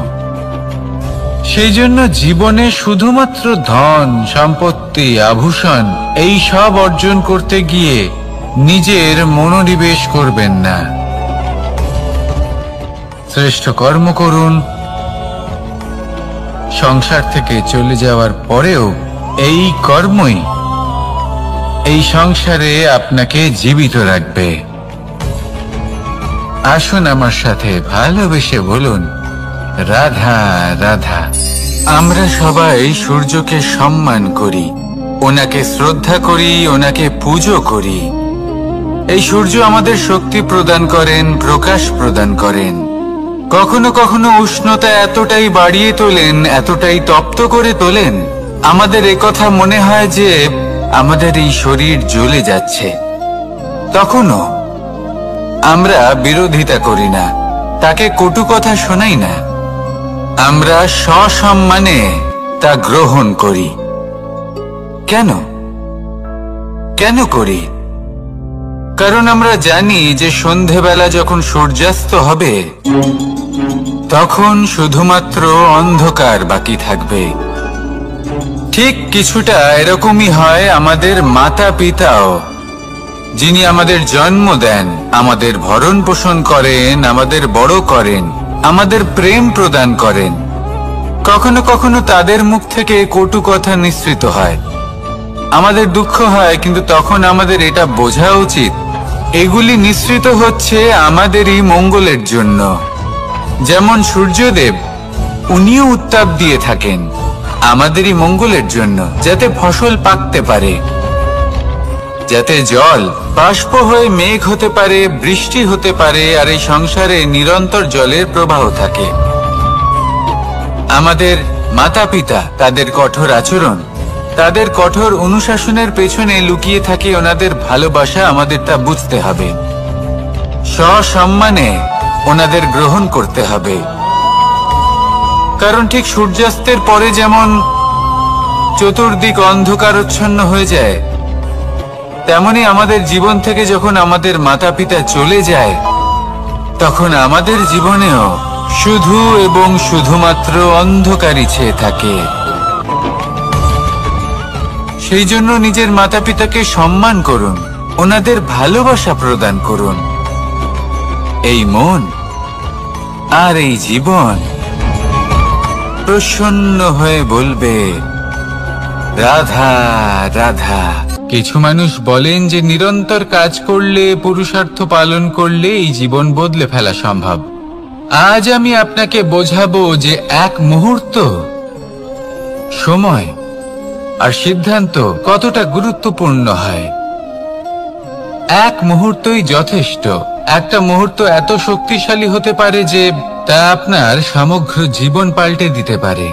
সেই জন্য জীবনে শুধুমাত্র ধন সম্পত্তি, আভূষণ এই সব অর্জন করতে গিয়ে নিজের মনোনিবেশ করবেন না। শ্রেষ্ঠ কর্ম করুন। সংসার থেকে চলে যাওয়ার পরেও এই কর্মই এই সংসারে আপনাকে জীবিত রাখবে। আসুন আমার সাথে ভালোবেসে বলুন, রাধা রাধা। আমরা সবাই সূর্যকে সম্মান করি, ওনাকে শ্রদ্ধা করি, ওনাকে পুজো করি। এই সূর্য আমাদের শক্তি প্রদান করেন, প্রকাশ প্রদান করেন। কখনো কখনো উষ্ণতা এতটাই বাড়িয়ে তোলেন, এতটাই তপ্ত করে তোলেন, আমাদের একথা মনে হয় যে আমাদের এই শরীর জ্বলে যাচ্ছে। তখনও আমরা বিরোধিতা করি না, তাকে কটু কথা শোনাই না, আমরা সসম্মানে তা গ্রহণ করি। কেন? কেন করি? কারণ আমরা জানি যে সন্ধেবেলা যখন সূর্যাস্ত হবে তখন শুধুমাত্র অন্ধকার বাকি থাকবে। ঠিক কিছুটা এরকমই হয় আমাদের মাতা পিতাও, যিনি আমাদের জন্ম দেন, আমাদের ভরণ পোষণ করেন, আমাদের বড় করেন, আমাদের প্রেম প্রদান করেন। কখনো কখনো তাদের মুখ থেকে কটু কথা নিঃসৃত হয়, আমাদের দুঃখ হয়, কিন্তু তখন আমাদের এটা বোঝা উচিত এগুলি নিঃসৃত হচ্ছে আমাদেরই মঙ্গলের জন্য। যেমন সূর্যদেব, উনিও উত্তাপ দিয়ে থাকেন আমাদেরই মঙ্গলের জন্য, যাতে ফসল পাকতে পারে, যাতে জল বাষ্প হয়ে মেঘ হতে পারে, বৃষ্টি হতে পারে, আর এই সংসারে নিরন্তর জলের প্রবাহ থাকে। আমাদের মাতা পিতা, তাদের কঠোর আচরণ, তাদের কঠোর অনুশাসনের পেছনে লুকিয়ে থাকে ওনাদের ভালোবাসা। আমাদের তা বুঝতে হবে, সসম্মানে ওনাদের গ্রহণ করতে হবে। কারণ ঠিক সূর্যাস্তের পরে যেমন চতুর্দিক অন্ধকারচ্ছন্ন হয়ে যায়, তেমনি আমাদের জীবন থেকে যখন আমাদের মাতা পিতা চলে যায় তখন আমাদের জীবনেও শুধু এবং শুধুমাত্র অন্ধকারই ছেয়ে থাকে। সেই জন্য নিজের মাতা পিতাকে সম্মান করুন, ওনাদের ভালোবাসা প্রদান করুন। এই মন আর এই জীবন প্রসন্ন হয়ে বলবে রাধা রাধা। কিছু মানুষ বলেন যে নিরন্তর কাজ করলে, পুরুষার্থ পালন করলে এই জীবন বদলে ফেলা সম্ভব। আজ আমি আপনাকে বোঝাবো যে এক মুহূর্ত, সময় আর সিদ্ধান্ত কতটা গুরুত্বপূর্ণ হয়। এক মুহূর্তই যথেষ্ট। একটা মুহূর্ত এত শক্তিশালী হতে পারে যে তা আপনার সমগ্র জীবন পাল্টে দিতে পারে।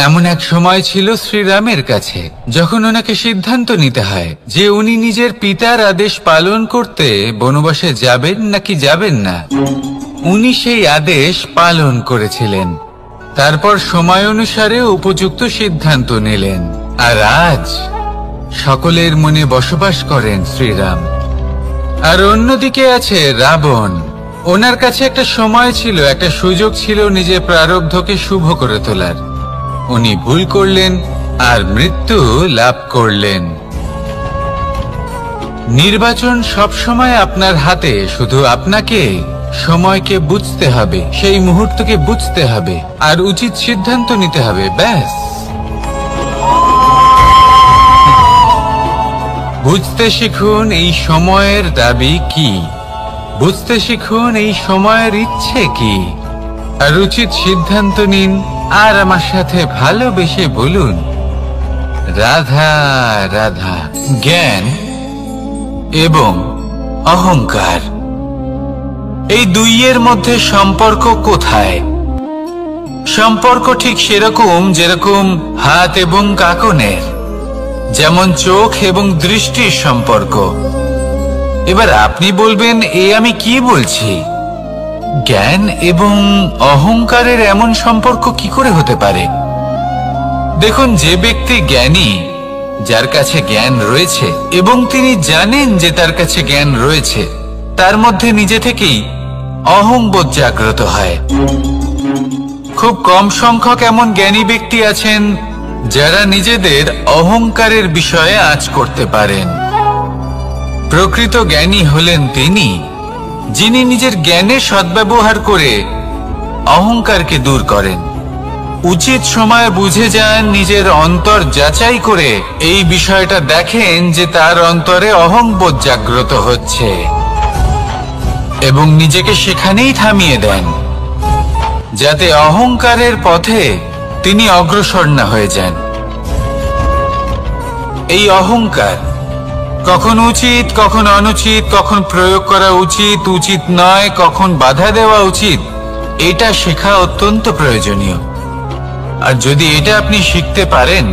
এমন এক সময় ছিল শ্রীরামের কাছে, যখন ওনাকে সিদ্ধান্ত নিতে হয় যে উনি নিজের পিতার আদেশ পালন করতে বনবাসে যাবেন নাকি যাবেন না। উনি সেই আদেশ পালন করেছিলেন, তারপর সময় অনুসারে উপযুক্ত সিদ্ধান্ত নিলেন। আর আজ সকলের মনে বসবাস করেন শ্রীরাম। আর অন্যদিকে আছে রাবণ। ওনার কাছে একটা সময় ছিল, একটা সুযোগ ছিল নিজের প্রারব্ধকে শুভ করে তোলার। উনি ভুল করলেন আর মৃত্যু লাভ করলেন। নির্বাচন সবসময় আপনার হাতে, শুধু আপনাকে সময়কে বুঝতে হবে, সেই মুহূর্তকে বুঝতে হবে আর উচিত সিদ্ধান্ত নিতে হবে, ব্যাস। বুঝতে শিখুন এই সময়ের দাবি কি, বুঝতে শিখুন এই সময়ের ইচ্ছে কি, আর উচিত সিদ্ধান্ত নিন। আর আমার সাথে ভালোবেসে বলুন রাধা রাধা। জ্ঞান এবং অহংকার, এই দুইয়ের মধ্যে সম্পর্ক কোথায়? সম্পর্ক ঠিক সেরকম যেরকম হাত এবং কাঁকনের, যেমন চোখ এবং দৃষ্টির সম্পর্ক। এবার আপনি বলবেন, এ আমি কি বলছি? জ্ঞান এবং অহংকারের এমন সম্পর্ক কি করে হতে পারে? দেখুন, যে ব্যক্তি জ্ঞানী, যার কাছে জ্ঞান রয়েছে এবং তিনি জানেন যে তার কাছে জ্ঞান রয়েছে, তার মধ্যে নিজে থেকেই অহংবোধ জাগ্রত হয়। খুব কম সংখ্যক এমন জ্ঞানী ব্যক্তি আছেন যারা নিজেদের অহংকারের বিষয়ে আঁচ করতে পারেন। প্রকৃত জ্ঞানী হলেন তিনি, যিনি নিজের জ্ঞানের সদ্ব্যবহার করে অহংকারকে দূর করেন। উচিত সময় বুঝে যান, নিজের অন্তর যাচাই করে এই বিষয়টা দেখেন যে তার অন্তরে অহংবোধ জাগ্রত হচ্ছে এবং নিজেকে সেখানেই থামিয়ে দেন, যাতে অহংকারের পথে তিনি অগ্রসর না হয়ে যান। এই অহংকার কখন উচিত, কখন অনুচিত, কখন প্রয়োগ করা উচিত, উচিত নয়, কখন বাধা দেওয়া উচিত, এটা শেখা অত্যন্ত প্রয়োজনীয়। আর যদি এটা আপনি শিখতে পারেন,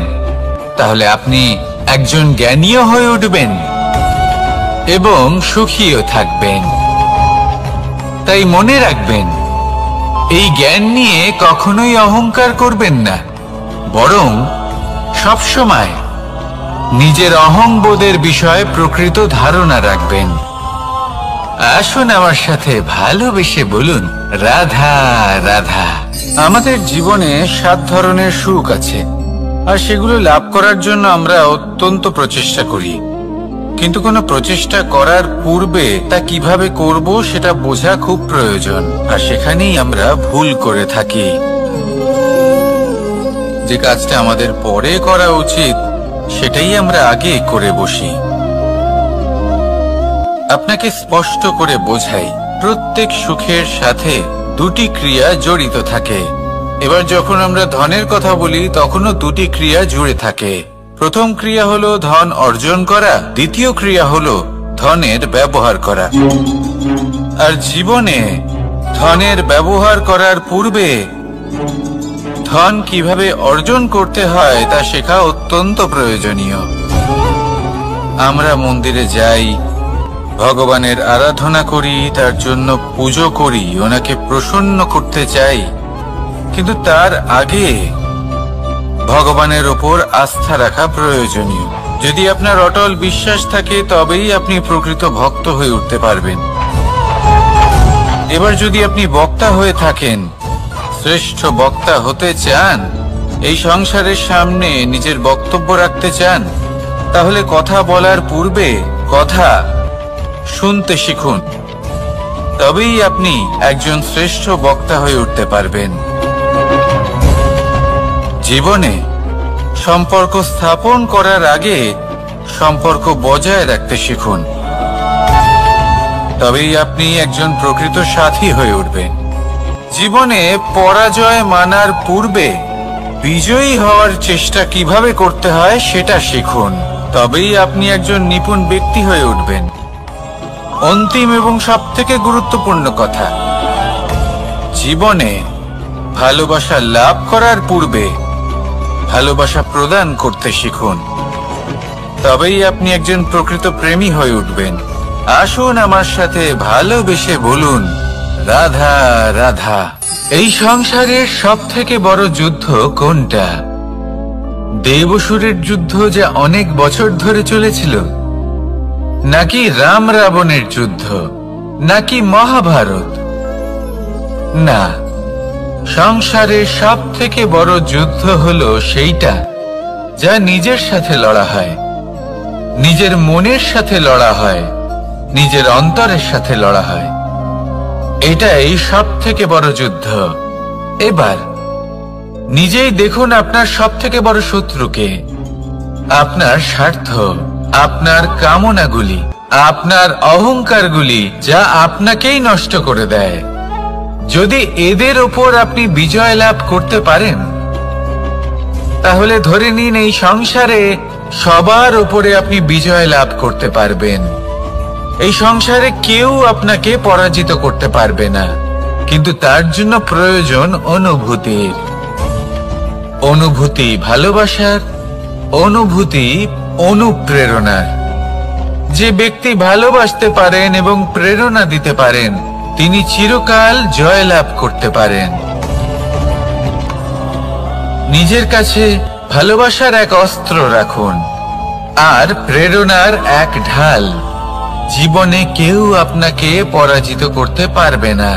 তাহলে আপনি একজন জ্ঞানীও হয়ে উঠবেন এবং সুখীও থাকবেন। তাই মনে রাখবেন, এই জ্ঞান নিয়ে কখনোই অহংকার করবেন না, বরং সবসময় নিজের অহংবোধের বিষয়ে প্রকৃত ধারণা রাখবেন। আসুন আমার সাথে ভালোবেসে বলুন, রাধা রাধা। আমাদের জীবনে 7 ধরনের সুখ আছে, আর সেগুলো লাভ করার জন্য আমরা অত্যন্ত প্রচেষ্টা করি। কিন্তু কোনো প্রচেষ্টা করার পূর্বে তা কিভাবে করব সেটা বোঝা খুব প্রয়োজন, আর সেখানেই আমরা ভুল করে থাকি। যে কাজটা আমাদের পরে করা উচিত সেটাই আমরা আগে করে বসি। আপনাকে স্পষ্ট করে বোঝাই, প্রত্যেক সুখের সাথে 2টি ক্রিয়া জড়িত থাকে। এবার যখন আমরা ধনের কথা বলি তখনও 2টি ক্রিয়া জুড়ে থাকে। প্রথম ক্রিয়া হলো ধন অর্জন করা, দ্বিতীয় ক্রিয়া হলো ধনের ব্যবহার করা। আর জীবনে ধনের ব্যবহার করার পূর্বে ধন কিভাবে অর্জন করতে হয় তা শেখা অত্যন্ত প্রয়োজনীয়। আমরা মন্দিরে যাই, ভগবানের আরাধনা করি, তার জন্য পুজো করি, ওনাকে প্রসন্ন করতে চাই, কিন্তু তার আগে ভগবানের ওপর আস্থা রাখা প্রয়োজনীয়। যদি আপনার অটল বিশ্বাস থাকে তবেই আপনি প্রকৃত ভক্ত হয়ে উঠতে পারবেন। এবার যদি আপনি বক্তা হয়ে থাকেন, শ্রেষ্ঠ বক্তা হতে চান, এই সংসারের সামনে নিজের বক্তব্য রাখতে চান, তাহলে কথা বলার পূর্বে কথা শুনতে শিখুন। তবেই আপনি একজন শ্রেষ্ঠ বক্তা হয়ে উঠতে পারবেন। জীবনে সম্পর্ক স্থাপন করার আগে সম্পর্ক বজায় রাখতে শিখুন, তবেই আপনি একজন প্রকৃত সাথী হয়ে উঠবেন। জীবনে পরাজয় মানার পূর্বে বিজয়ী হওয়ার চেষ্টা কিভাবে করতে হয় সেটা শিখুন, তবেই আপনি একজন নিপুণ ব্যক্তি হয়ে উঠবেন। অন্তিম এবং সবথেকে গুরুত্বপূর্ণ কথা, জীবনে ভালোবাসা লাভ করার পূর্বে ভালোবাসা প্রদান করতে শিখুন, তবেই আপনি একজন প্রকৃত প্রেমী হয়ে উঠবেন। আসুন আমার সাথে ভালোবেসে বলুন, রাধা রাধা। এই সংসারের সবথেকে বড় যুদ্ধ কোনটা? দেব-অসুরের যুদ্ধ যা অনেক বছর ধরে চলেছিল, নাকি রাম রাবণের যুদ্ধ, নাকি মহাভারত? না, সংসারের সবথেকে বড় যুদ্ধ হলো সেইটা যা নিজের সাথে লড়া হয়, নিজের মনের সাথে লড়া হয়, নিজের অন্তরের সাথে লড়া হয়। এটাই সবথেকে বড় যুদ্ধ। এবার নিজেই দেখুন আপনার সবথেকে বড় শত্রুকে। আপনার স্বার্থ, আপনার কামনাগুলি, আপনার অহংকারগুলি, যা আপনাকেই নষ্ট করে দেয়। যদি এদের ওপর আপনি বিজয় লাভ করতে পারেন, তাহলে ধরে নিন এই সংসারে সবার উপরে আপনি বিজয় লাভ করতে পারবেন। এই সংসারে কেউ আপনাকে পরাজিত করতে পারবে না, কিন্তু তার জন্য প্রয়োজন অনুভূতির। অনুভূতি ভালোবাসার, অনুভূতি অনুপ্রেরণার। যে ব্যক্তি ভালোবাসতে পারেন এবং প্রেরণা দিতে পারেন, তিনি চিরকাল জয় লাভ করতে পারেন। নিজের কাছে ভালোবাসার এক অস্ত্র রাখুন আর প্রেরণার এক ঢাল। জীবনে কেউ আপনাকে পরাজিত করতে পারবে না।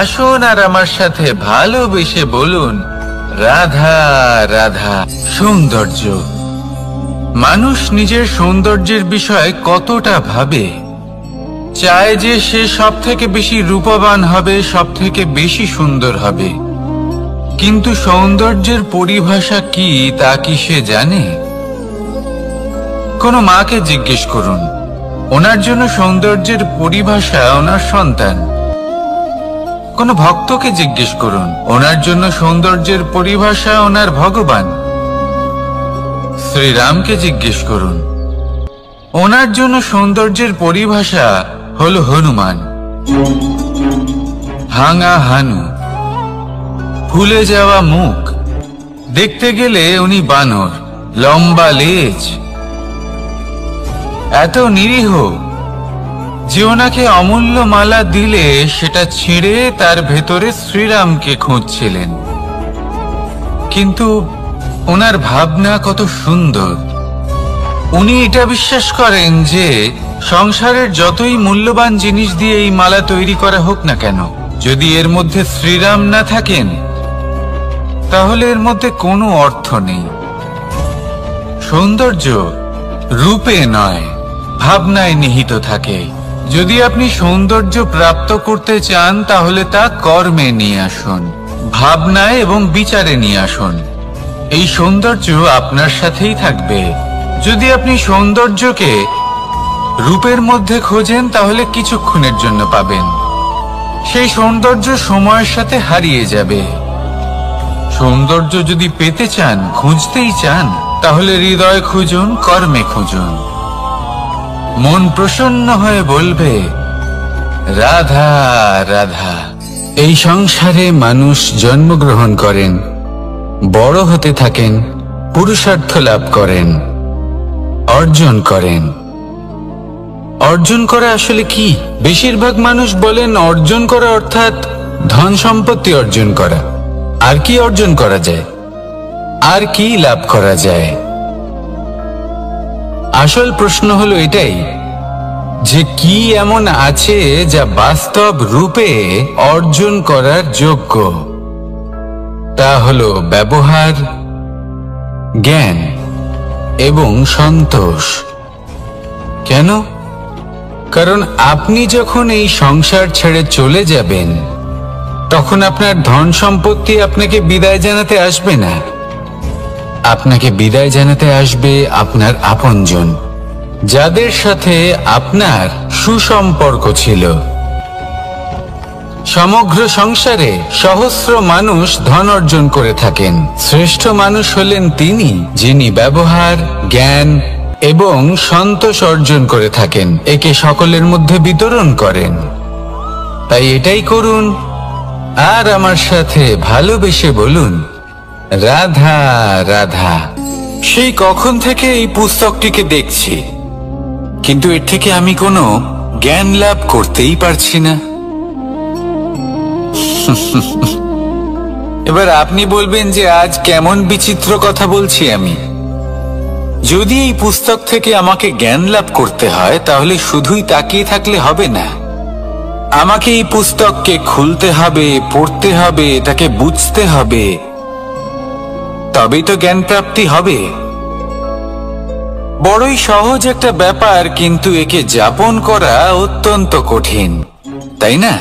আসুন আর আমার সাথে ভালোবেসে বলুন, রাধা রাধা। সৌন্দর্য। মানুষ নিজের সৌন্দর্যের বিষয়ে কতটা ভাবে, চায় যে সে সব থেকে বেশি রূপবান হবে, সব থেকে বেশি সুন্দর হবে। কিন্তু সৌন্দর্যের পরিভাষা কি তা কি সে জানে? কোনো মাকে জিজ্ঞেস করুন, ওনার জন্য সৌন্দর্যের পরিভাষা ওনার সন্তান। কোনো ভক্তকে জিজ্ঞেস করুন, ওনার জন্য সৌন্দর্যের পরিভাষা ওনার ভগবান। শ্রীরামকে জিজ্ঞেস করুন, ওনার জন্য সৌন্দর্যের পরিভাষা হলো হনুমান। ভাঙা হানু, ফুলে যাওয়া মুখ, দেখতে গেলে উনি বানর, লম্বা লেজ, এত নিরীহ যে ওনাকে অমূল্য মালা দিলে সেটা ছিঁড়ে তার ভেতরে শ্রীরামকে খুঁজছিলেন। কিন্তু ওনার ভাবনা কত সুন্দর। উনি এটা বিশ্বাস করেন যে সংসারের যতই মূল্যবান জিনিস দিয়ে এই মালা তৈরি করা হোক না কেন, যদি এর মধ্যে শ্রীরাম না থাকেন তাহলে এর মধ্যে কোনো অর্থ নেই। সৌন্দর্য রূপে নয়, ভাবনায় নিহিত থাকে। যদি আপনি সৌন্দর্য প্রাপ্ত করতে চান তাহলে তা কর্মে নিয়ে আসুন, ভাবনায় এবং বিচারে নিয়ে আসুন। এই সৌন্দর্য আপনার সাথেই থাকবে। যদি আপনি সৌন্দর্যকে রূপের মধ্যে খোঁজেন তাহলে কিছুক্ষণের জন্য পাবেন, সেই সৌন্দর্য সময়ের সাথে হারিয়ে যাবে। সৌন্দর্য যদি পেতে চান, খুঁজতেই চান, তাহলে হৃদয় খুঁজুন, কর্মে খুঁজুন। মন প্রসন্ন হয়ে বলবে রাধা রাধা। এই সংসারে মানুষ জন্মগ্রহণ করেন, বড় হতে থাকেন, পুরুষার্থ লাভ করেন, অর্জন করেন। অর্জন করা আসলে কি? বেশিরভাগ মানুষ বলেন অর্জন করা অর্থাৎ ধন সম্পত্তি অর্জন করা। আর কি অর্জন করা যায়? আর কি লাভ করা যায়? আসল প্রশ্ন হলো এটাই যে কি এমন আছে যা বাস্তব রূপে অর্জন করার যোগ্য। তা হলো ব্যবহার, জ্ঞান এবং সন্তোষ। কেন? কারণ আপনি যখন এই সংসার ছেড়ে চলে যাবেন তখন আপনার ধন সম্পত্তি আপনাকে বিদায় জানাতে আসবে না। আপনাকে বিদায় জানাতে আসবে আপনার আপনজন, যাদের সাথে আপনার সুসম্পর্ক ছিল। সমগ্র সংসারে সহস্র মানুষ ধন অর্জন করে থাকেন। শ্রেষ্ঠ মানুষ হলেন তিনি যিনি ব্যবহার, জ্ঞান এবং সন্তোষ অর্জন করে থাকেন, একে সকলের মধ্যে বিতরণ করেন। তাই এটাই করুন আর আমার সাথে ভালোবেসে বলুন রাধা রাধা। সেই কখন থেকে এই পুস্তকটিকে দেখছি, কিন্তু এর থেকে আমি কোনো জ্ঞান লাভ করতেই পারছি না। এবার আপনি বলবেন যে আজ কেমন বিচিত্র কথা বলছি আমি। যদি এই পুস্তক থেকে আমাকে জ্ঞান লাভ করতে হয় তাহলে শুধুই তাকিয়ে থাকলে হবে না। আমাকে এই পুস্তককে খুলতে হবে, পড়তে হবে, তাকে বুঝতে হবে, তবেই তো জ্ঞান প্রাপ্তি হবে। বড়ই সহজ একটা ব্যাপার, কিন্তু একে যাপন করা অত্যন্ত কঠিন, তাই না?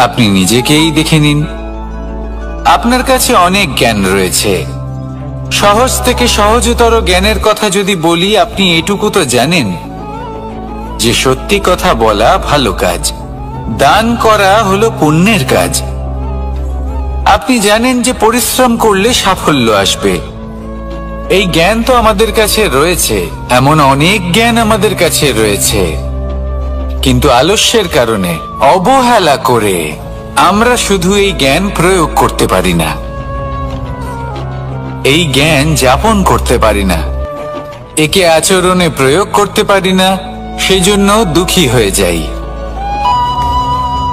আপনি নিজেকেই দেখে নিন। আপনার কাছে অনেক জ্ঞান রয়েছে। সহজ থেকে সহজতর জ্ঞানের কথা যদি বলি, আপনি এটুকু তো জানেন যে সত্যি কথা বলা ভালো কাজ, দান করা হলো পুণ্যের কাজ। আপনি জানেন যে পরিশ্রম করলে সাফল্য আসবে। এই জ্ঞান তো আমাদের কাছে রয়েছে, এমন অনেক জ্ঞান আমাদের কাছে রয়েছে, কিন্তু আলস্যের কারণে, অবহেলা করে আমরা শুধু এই জ্ঞান প্রয়োগ করতে পারি না, এই জ্ঞান যাপন করতে পারি না, একে আচরণে প্রয়োগ করতে পারি না, সেজন্য দুঃখী হয়ে যাই।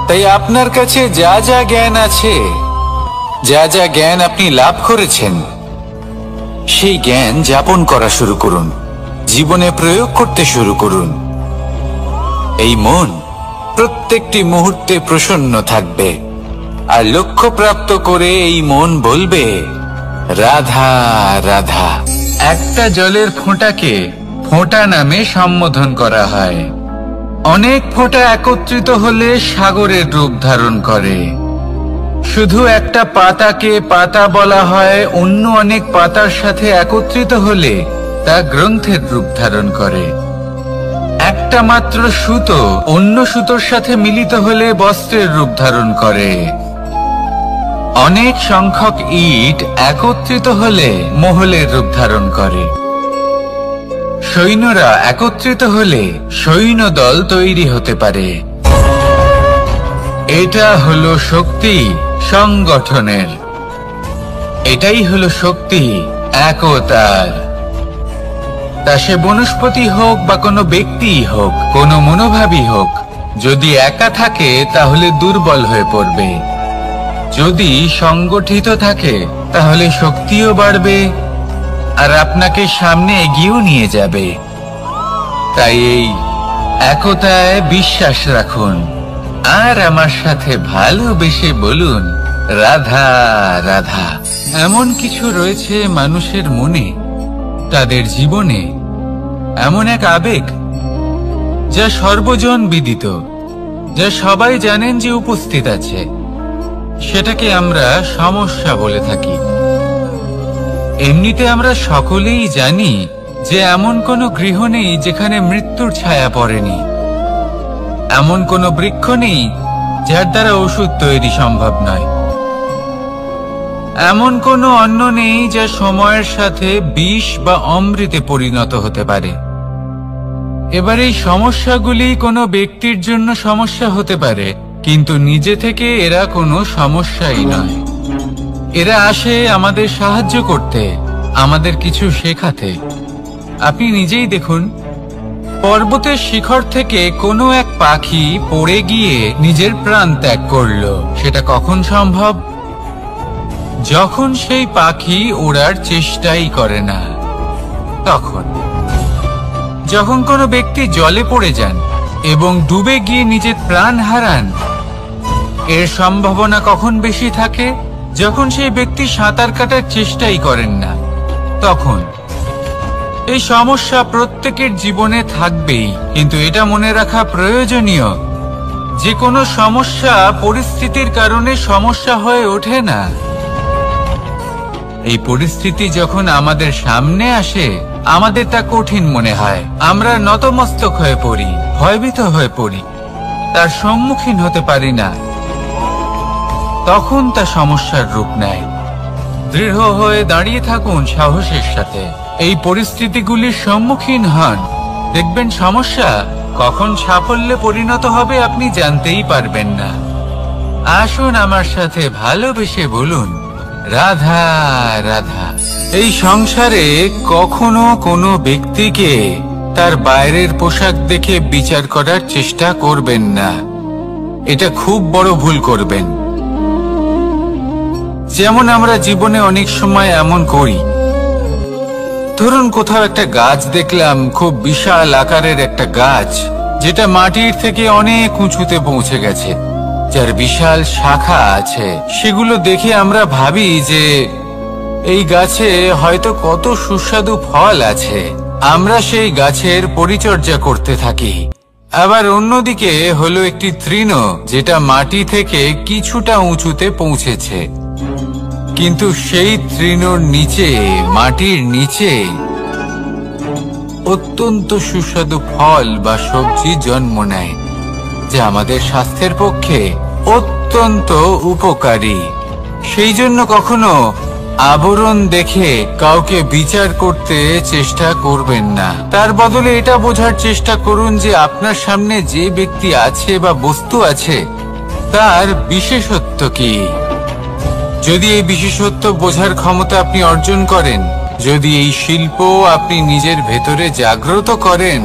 তাই আপনার কাছে যা যা জ্ঞান আছে, যা যা জ্ঞান আপনি লাভ করেছেন, সেই জ্ঞান যাপন করা শুরু করুন, জীবনে প্রয়োগ করতে শুরু করুন। এই মন প্রত্যেকটি মুহূর্তে প্রসন্ন থাকবে, আর লক্ষ্য প্রাপ্ত করে এই মন বলবে রাধা রাধা। একটা জলের ফোঁটাকে ফোঁটা নামে সম্বোধন করা হয়। অনেক ফোঁটা একত্রিত হলে সাগরের রূপ ধারণ করে। শুধু একটা পাতাকে পাতা বলা হয়, অন্য অনেক পাতার সাথে একত্রিত হলে তা গ্রন্থের রূপ ধারণ করে। একটা মাত্র সুতো অন্য সুতোর সাথে মিলিত হলে বস্ত্রের রূপ ধারণ করে। অনেক সংখ্যক ইট একত্রিত হলে মহলের রূপ ধারণ করে। সৈন্যরা একত্রিত হলে সৈন্যদল তৈরি হতে পারে। এটা হলো শক্তি সংগঠনের, এটাই হলো শক্তি একতার। তা সে বনস্পতি হোক বা কোনো ব্যক্তিই হোক, কোনো মনোভাবই হোক, যদি একা থাকে তাহলে দুর্বল হয়ে পড়বে। যদি সংগঠিত থাকে তাহলে শক্তিও বাড়বে আর আপনাকে সামনে এগিয়েও নিয়ে যাবে। তাই এই একতায় বিশ্বাস রাখুন আর আমার সাথে ভালোবেসে বলুন রাধা রাধা। এমন কিছু রয়েছে মানুষের মনে, তাদের জীবনে এমন এক আবেগ যা সর্বজন বিদিত, যা সবাই জানেন যে উপস্থিত আছে। সেটাকে আমরা সমস্যা বলে থাকি। এমনিতে আমরা সকলেই জানি যে এমন কোনো গৃহ নেই যেখানে মৃত্যুর ছায়া পড়েনি, এমন কোনো বৃক্ষ নেই যার দ্বারা ওষুধ তৈরি সম্ভব নয়, এমন কোনো অন্ন নেই যা সময়ের সাথে বিষ বা অমৃতে পরিণত হতে পারে। এবার এই সমস্যাগুলি কোনো ব্যক্তির জন্য সমস্যা হতে পারে, কিন্তু নিজে থেকে এরা কোনো সমস্যাই নয়। এরা আসে আমাদের সাহায্য করতে, আমাদের কিছু শেখাতে। আপনি নিজেই দেখুন, পর্বতের শিখর থেকে কোনো এক পাখি পড়ে গিয়ে নিজের প্রাণ ত্যাগ করলো। সেটা কখন সম্ভব? যখন সেই পাখি ওড়ার চেষ্টাই করে না। তখন যখন কোনো ব্যক্তি জলে পড়ে যান এবং ডুবে গিয়ে নিজের প্রাণ হারান, এর সম্ভাবনা কখন বেশি থাকে? যখন সেই ব্যক্তি সাঁতার কাটার চেষ্টাই করেন না। তখন এই সমস্যা প্রত্যেকের জীবনে থাকবেই, কিন্তু এটা মনে রাখা প্রয়োজনীয় যে কোনো সমস্যা পরিস্থিতির কারণে সমস্যা হয়ে ওঠে না। এই পরিস্থিতি যখন আমাদের সামনে আসে, আমাদের তা কঠিন মনে হয়। আমরা নতমস্তক হয়ে পড়ি, ভয়ভীত হয়ে পড়ি, তার সম্মুখীন হতে পারি না। তখন তা সমস্যার রূপ নেয়। দৃঢ় হয়ে দাঁড়িয়ে থাকুন সাহসের সাথে, এই পরিস্থিতিগুলির সম্মুখীন হন। দেখবেন সমস্যা কখন সাফল্যে পরিণত হবে আপনি জানতেই পারবেন না। আসুন আমার সাথে ভালোবেসে বলুন রাধা রাধা। এই সংসারে কখনো কোনো ব্যক্তিকে তার বাইরের পোশাক দেখে বিচার করার চেষ্টা করবেন না। এটা খুব বড় ভুল করবেন। যেমন আমরা জীবনে অনেক সময় এমন করি। ধরুন কোথাও একটা গাছ দেখলাম, খুব বিশাল আকারের একটা গাছ, যেটা মাটির থেকে অনেক উঁচুতে পৌঁছে গেছে, যার বিশাল শাখা আছে। সেগুলো দেখে আমরা ভাবি যে এই গাছে হয়তো কত সুস্বাদু ফল আছে। আমরা সেই গাছের পরিচর্যা করতে থাকি। আবার অন্যদিকে হলো একটি তৃণ, যেটা মাটি থেকে কিছুটা উঁচুতে পৌঁছেছে, কিন্তু সেই তৃণর নিচে, মাটির নিচে অত্যন্ত সুস্বাদু ফল বা সবজি জন্ম নেয়, যা আমাদের স্বাস্থ্যের পক্ষে অত্যন্ত উপকারী। সেই জন্য কখনো আবরণ দেখে কাউকে বিচার করতে চেষ্টা করবেন না। তার বদলে এটা বোঝার চেষ্টা করুন যে আপনার সামনে যে ব্যক্তি আছে বা বস্তু আছে, তার বিশেষত্ব কি। যদি এই বিশেষত্ব বোঝার ক্ষমতা আপনি অর্জন করেন, যদি এই শিল্প আপনি নিজের ভেতরে জাগ্রত করেন,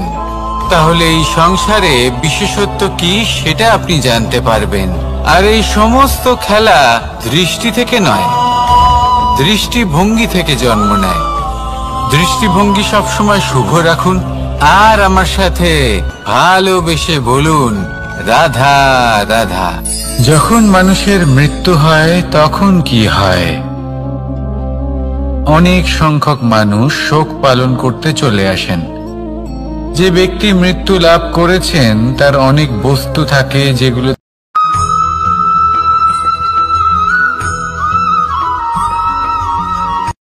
তাহলে এই সংসারে বিশেষত্ব কি সেটা আপনি জানতে পারবেন। আর এই সমস্ত খেলা দৃষ্টি থেকে নয়, দৃষ্টিভঙ্গি থেকে জন্ম নেয়। দৃষ্টিভঙ্গি সবসময় শুভ রাখুন আর আমার সাথে ভালোবেসে বলুন রাধা রাধা। যখন মানুষের মৃত্যু হয় তখন কি হয়? অনেক সংখ্যক মানুষ শোক পালন করতে চলে আসেন। যে ব্যক্তি মৃত্যু লাভ করেছেন তার অনেক বস্তু থাকে যেগুলো